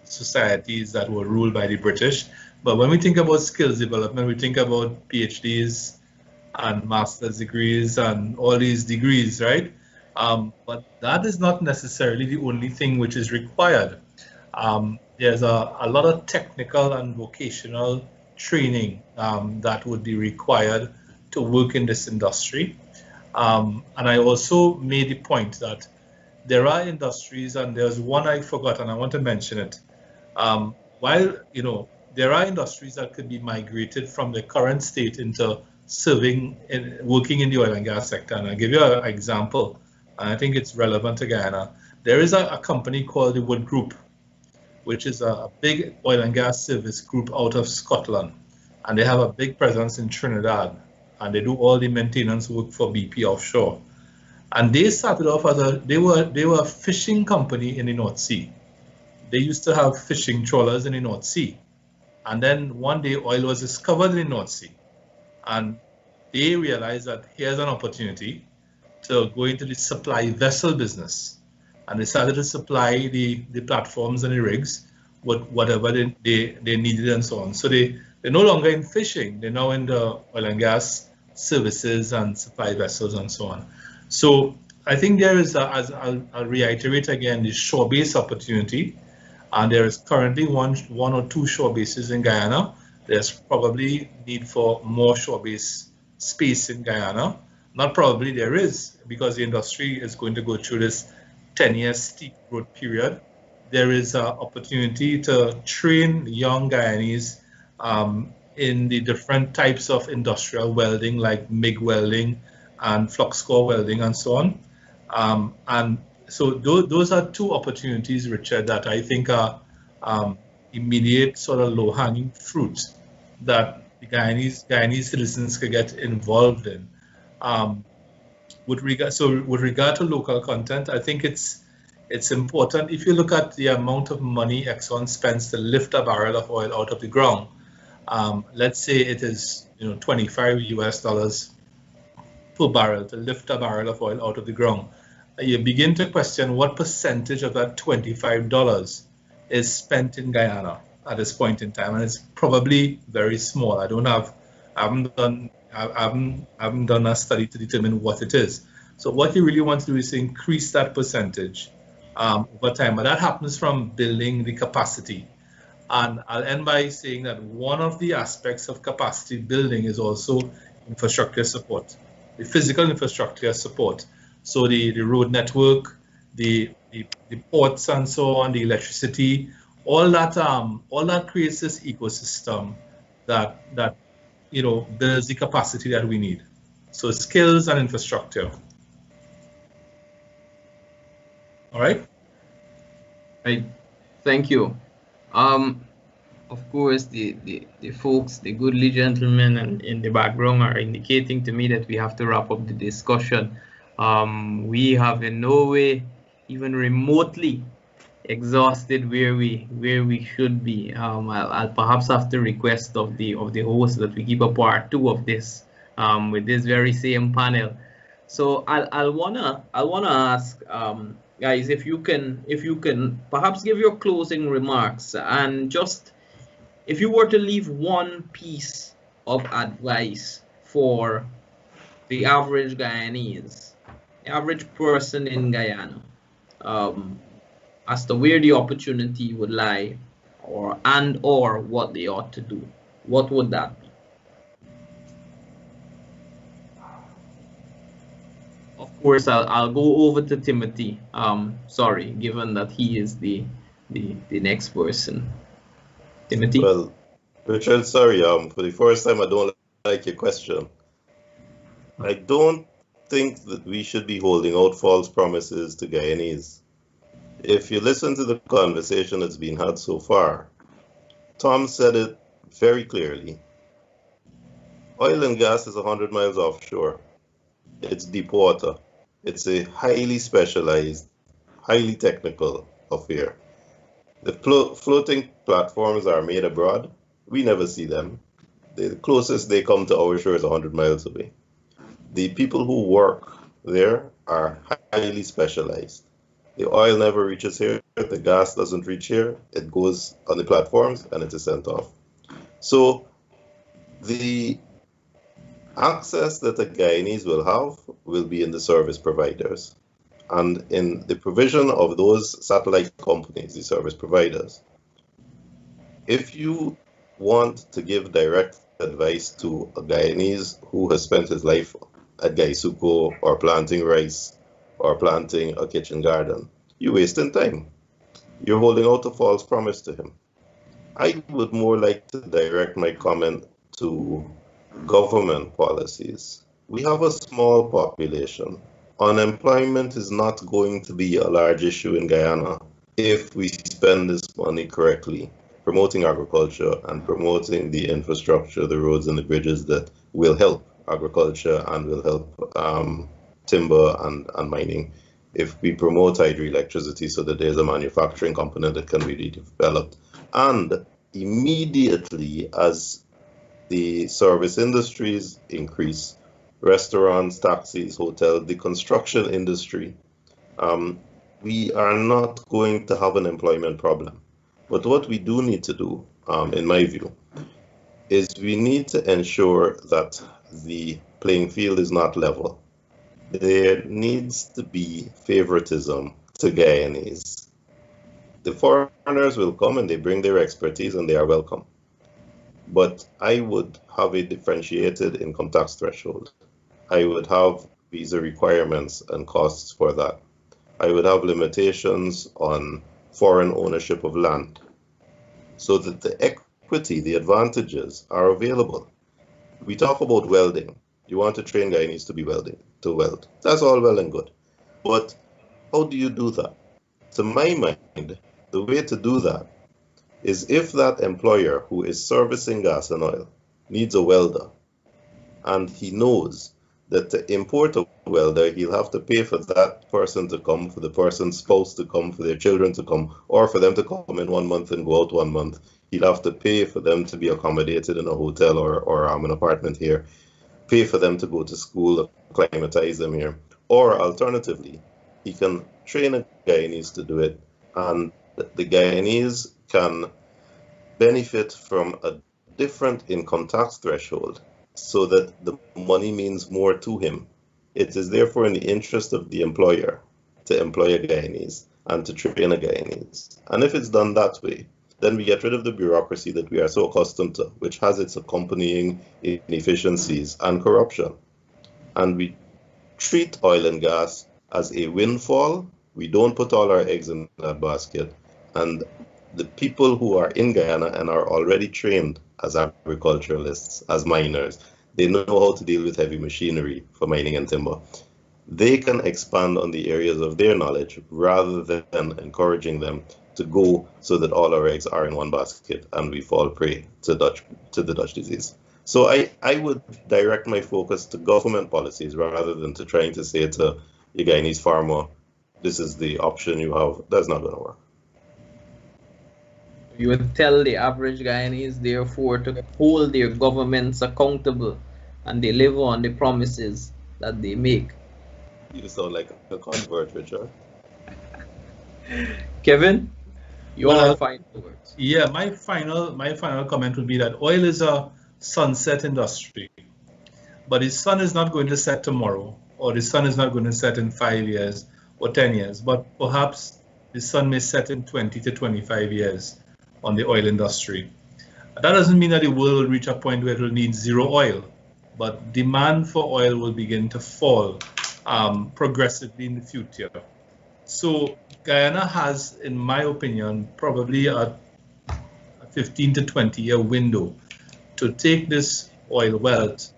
societies that were ruled by the British. But when we think about skills development, we think about PhDs and master's degrees and all these degrees, right? But that is not necessarily the only thing which is required. There's a lot of technical and vocational training that would be required to work in this industry. And I also made the point that there are industries, and there's one I forgot and I want to mention it. While there are industries that could be migrated from the current state into serving and working in the oil and gas sector, and I'll give you an example, and I think it's relevant to Guyana. There is a company called the Wood Group, which is a big oil and gas service group out of Scotland, and they have a big presence in Trinidad, and they do all the maintenance work for BP offshore. And they started off as they were a fishing company in the North Sea. They used to have fishing trawlers in the North Sea. And then one day oil was discovered in the North Sea. And they realized that here's an opportunity to go into the supply vessel business. And they started to supply the platforms and the rigs with whatever they needed and so on. So they're no longer in fishing. They're now in the oil and gas services and supply vessels and so on. So I think there is, I'll reiterate again, the shore-based opportunity. And there is currently one or two shore bases in Guyana. There's probably need for more shore-based space in Guyana. Not probably, there is, because the industry is going to go through this 10-year steep growth period. There is an opportunity to train young Guyanese in the different types of industrial welding like MIG welding and flux core welding and so on. And so those are two opportunities, Richard, that I think are immediate sort of low-hanging fruit that the Guyanese citizens could get involved in. With regard to local content, I think it's important. If you look at the amount of money Exxon spends to lift a barrel of oil out of the ground, let's say it is $25 US per barrel to lift a barrel of oil out of the ground. You begin to question what percentage of that $25 is spent in Guyana at this point in time, and it's probably very small. I haven't done a study to determine what it is. So what you really want to do is to increase that percentage over time, but that happens from building the capacity. And I'll end by saying that one of the aspects of capacity building is also infrastructure support, the physical infrastructure support. So the road network, the ports and so on, the electricity, all that creates this ecosystem that builds the capacity that we need. So skills and infrastructure. All right. Right. Thank you. Of course, the folks, the goodly gentlemen in the background are indicating to me that we have to wrap up the discussion. We have in no way even remotely exhausted where we should be. I'll perhaps have to request of the host that we keep a part 2 of this with this very same panel. So I'll wanna ask guys, if you can perhaps give your closing remarks, and just if you were to leave one piece of advice for the average Guyanese, the average person in Guyana, as to where the opportunity would lie, or what they ought to do, what would that be? Of course, I'll go over to Timothy. Sorry, given that he is the next person. Timothy. Well, Richard, sorry. For the first time, I don't like your question. I don't think that we should be holding out false promises to Guyanese. If you listen to the conversation that's been had so far, Tom said it very clearly. Oil and gas is 100 miles offshore. It's deep water. It's a highly specialized, highly technical affair. The floating platforms are made abroad. We never see them. The closest they come to our shore is 100 miles away. The people who work there are highly specialized. The oil never reaches here, the gas doesn't reach here, it goes on the platforms and it is sent off. So the access that the Guyanese will have will be in the service providers. And in the provision of those satellite companies, the service providers, if you want to give direct advice to a Guyanese who has spent his life at Gaisuko or planting rice or planting a kitchen garden, you're wasting time. You're holding out a false promise to him. I would more like to direct my comment to government policies. We have a small population. Unemployment is not going to be a large issue in Guyana if we spend this money correctly, promoting agriculture and promoting the infrastructure, the roads and the bridges that will help agriculture and will help timber and mining. If we promote hydroelectricity so that there's a manufacturing component that can be developed, and immediately as the service industries increase, restaurants, taxis, hotels, the construction industry, we are not going to have an employment problem. But what we do need to do, in my view, is we need to ensure that the playing field is not level. There needs to be favoritism to Guyanese. The foreigners will come and they bring their expertise and they are welcome. But I would have a differentiated income tax threshold. I would have visa requirements and costs for that. I would have limitations on foreign ownership of land so that the equity, the advantages are available. We talk about welding. You want to train Guyanese to be to weld. That's all well and good. But how do you do that? To my mind, the way to do that is if that employer who is servicing gas and oil needs a welder, and he knows that to import a welder, he'll have to pay for that person to come, for the person's spouse to come, for their children to come, or for them to come in 1 month and go out 1 month. He'll have to pay for them to be accommodated in a hotel or an apartment here, pay for them to go to school, acclimatize them here. Or alternatively, he can train a Guyanese to do it, and the Guyanese can benefit from a different income tax threshold so that the money means more to him. It is therefore in the interest of the employer to employ a Guyanese and to train a Guyanese. And if it's done that way, then we get rid of the bureaucracy that we are so accustomed to, which has its accompanying inefficiencies and corruption. And we treat oil and gas as a windfall. We don't put all our eggs in that basket. And the people who are in Guyana and are already trained as agriculturalists, as miners, they know how to deal with heavy machinery for mining and timber. They can expand on the areas of their knowledge rather than encouraging them to go so that all our eggs are in one basket and we fall prey to the Dutch disease. So I would direct my focus to government policies rather than to trying to say to a Guyanese farmer, this is the option you have. That's not going to work. You would tell the average Guyanese, therefore, to hold their governments accountable and deliver on the promises that they make. You sound like a convert, Richard. Kevin, your final words. Yeah, my final comment would be that oil is a sunset industry, but the sun is not going to set tomorrow, or the sun is not going to set in 5 years or 10 years, but perhaps the sun may set in 20 to 25 years on the oil industry. That doesn't mean that the world will reach a point where it will need zero oil, but demand for oil will begin to fall progressively in the future. So Guyana has, in my opinion, probably a 15 to 20 year window to take this oil wealth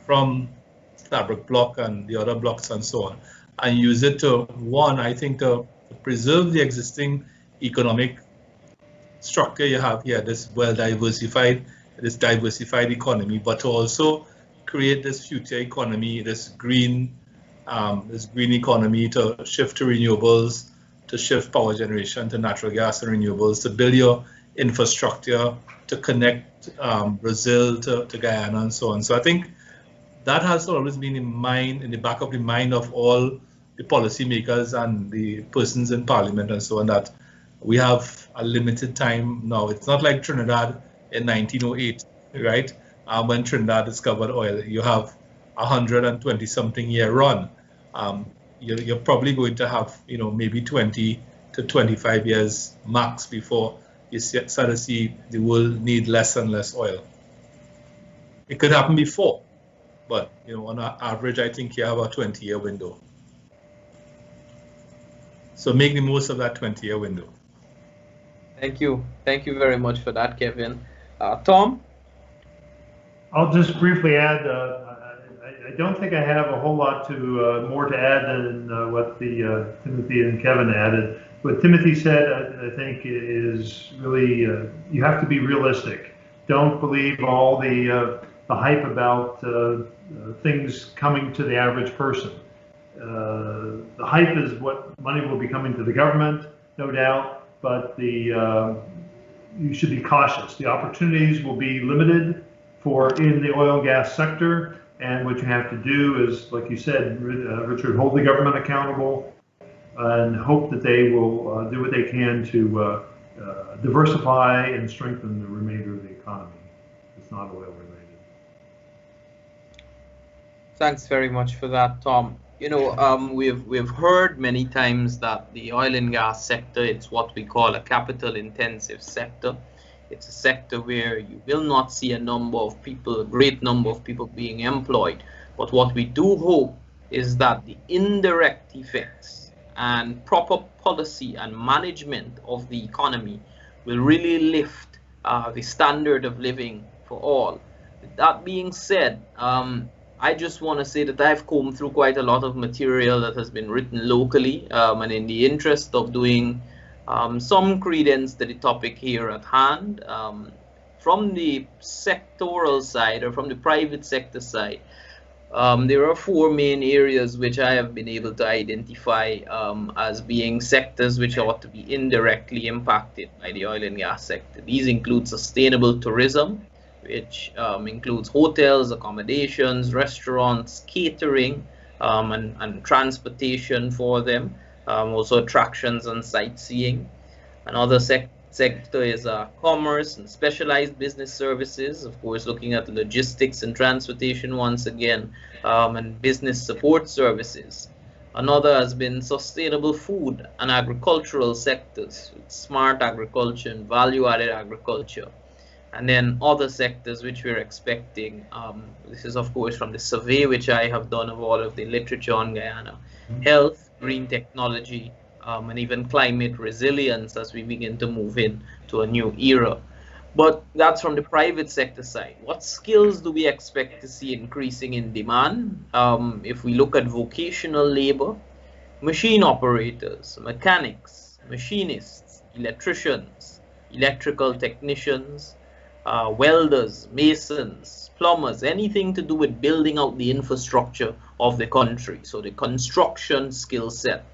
from Stabroek Block and the other blocks and so on, and use it to, one, I think, to preserve the existing economic structure you have here, this diversified economy, but to also create this future economy, this green economy, to shift to renewables, to shift power generation to natural gas and renewables, to build your infrastructure, to connect Brazil to Guyana and so on. So I think that has always been in the back of the mind of all the policymakers and the persons in parliament and so on, that we have a limited time now. It's not like Trinidad in 1908, right? When Trinidad discovered oil, you have 120-something year run. You're probably going to have, maybe 20 to 25 years max before you start to see the world need less and less oil. It could happen before, but on average, I think you have a 20-year window. So make the most of that 20-year window. Thank you very much for that, Kevin. Tom? I'll just briefly add, I don't think I have a whole lot more to add than what Timothy and Kevin added. What Timothy said, I think, is really, you have to be realistic. Don't believe all the hype about things coming to the average person. The hype is what money will be coming to the government, no doubt, but you should be cautious. The opportunities will be limited in the oil and gas sector, and what you have to do is, like you said, Richard, hold the government accountable and hope that they will do what they can to diversify and strengthen the remainder of the economy. It's not oil related. Thanks very much for that, Tom. We've heard many times that the oil and gas sector, it's what we call a capital intensive sector. It's a sector where you will not see a great number of people being employed. But what we do hope is that the indirect effects and proper policy and management of the economy will really lift the standard of living for all. That being said, I just want to say that I've combed through quite a lot of material that has been written locally, and in the interest of doing some credence to the topic here at hand, from the sectoral side or from the private sector side, there are four main areas which I have been able to identify as being sectors which ought to be indirectly impacted by the oil and gas sector. These include sustainable tourism, which includes hotels, accommodations, restaurants, catering, and transportation for them, also attractions and sightseeing. Another sector is commerce and specialized business services, of course, looking at logistics and transportation once again, and business support services. Another has been sustainable food and agricultural sectors, with smart agriculture and value-added agriculture. And then other sectors which we're expecting, this is of course from the survey which I have done of all of the literature on Guyana, health, green technology, and even climate resilience as we begin to move into a new era. But that's from the private sector side. What skills do we expect to see increasing in demand? If we look at vocational labor, machine operators, mechanics, machinists, electricians, electrical technicians, welders, masons, plumbers, anything to do with building out the infrastructure of the country. So the construction skill set.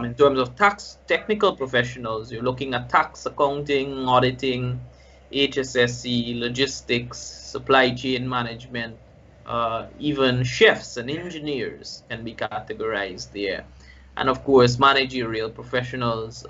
In terms of technical professionals, you're looking at tax, accounting, auditing, HSSE, logistics, supply chain management, even chefs and engineers can be categorized there. And of course, managerial professionals,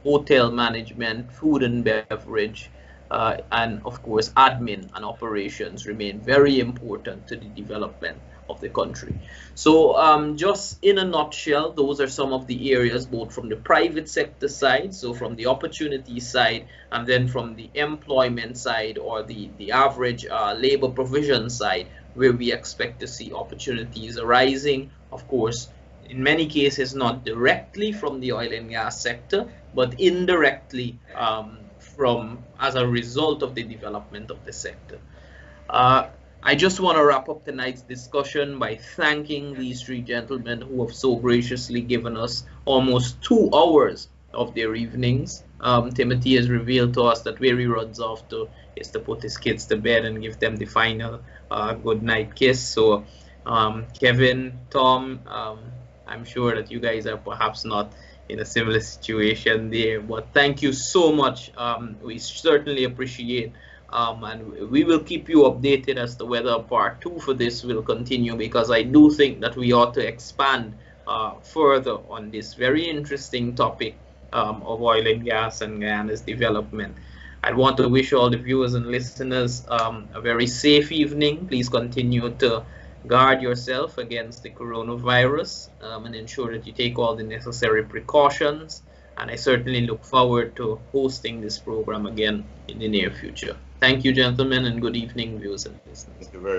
hotel management, food and beverage, and of course, admin and operations remain very important to the development of the country. So just in a nutshell, those are some of the areas both from the private sector side, so from the opportunity side, and then from the employment side or the average labor provision side, where we expect to see opportunities arising, of course, in many cases not directly from the oil and gas sector, but indirectly from as a result of the development of the sector. I just want to wrap up tonight's discussion by thanking these three gentlemen who have so graciously given us almost 2 hours of their evenings. Timothy has revealed to us that where he runs off to is to put his kids to bed and give them the final good night kiss. So Kevin, Tom, I'm sure that you guys are perhaps not in a similar situation there, but thank you so much. We certainly appreciate, and we will keep you updated as to whether part 2 for this will continue, because I do think that we ought to expand further on this very interesting topic of oil and gas and Guyana's development. I want to wish all the viewers and listeners a very safe evening. Please continue to guard yourself against the coronavirus and ensure that you take all the necessary precautions. And I certainly look forward to hosting this program again in the near future. Thank you, gentlemen, and good evening, viewers and listeners. Thank you very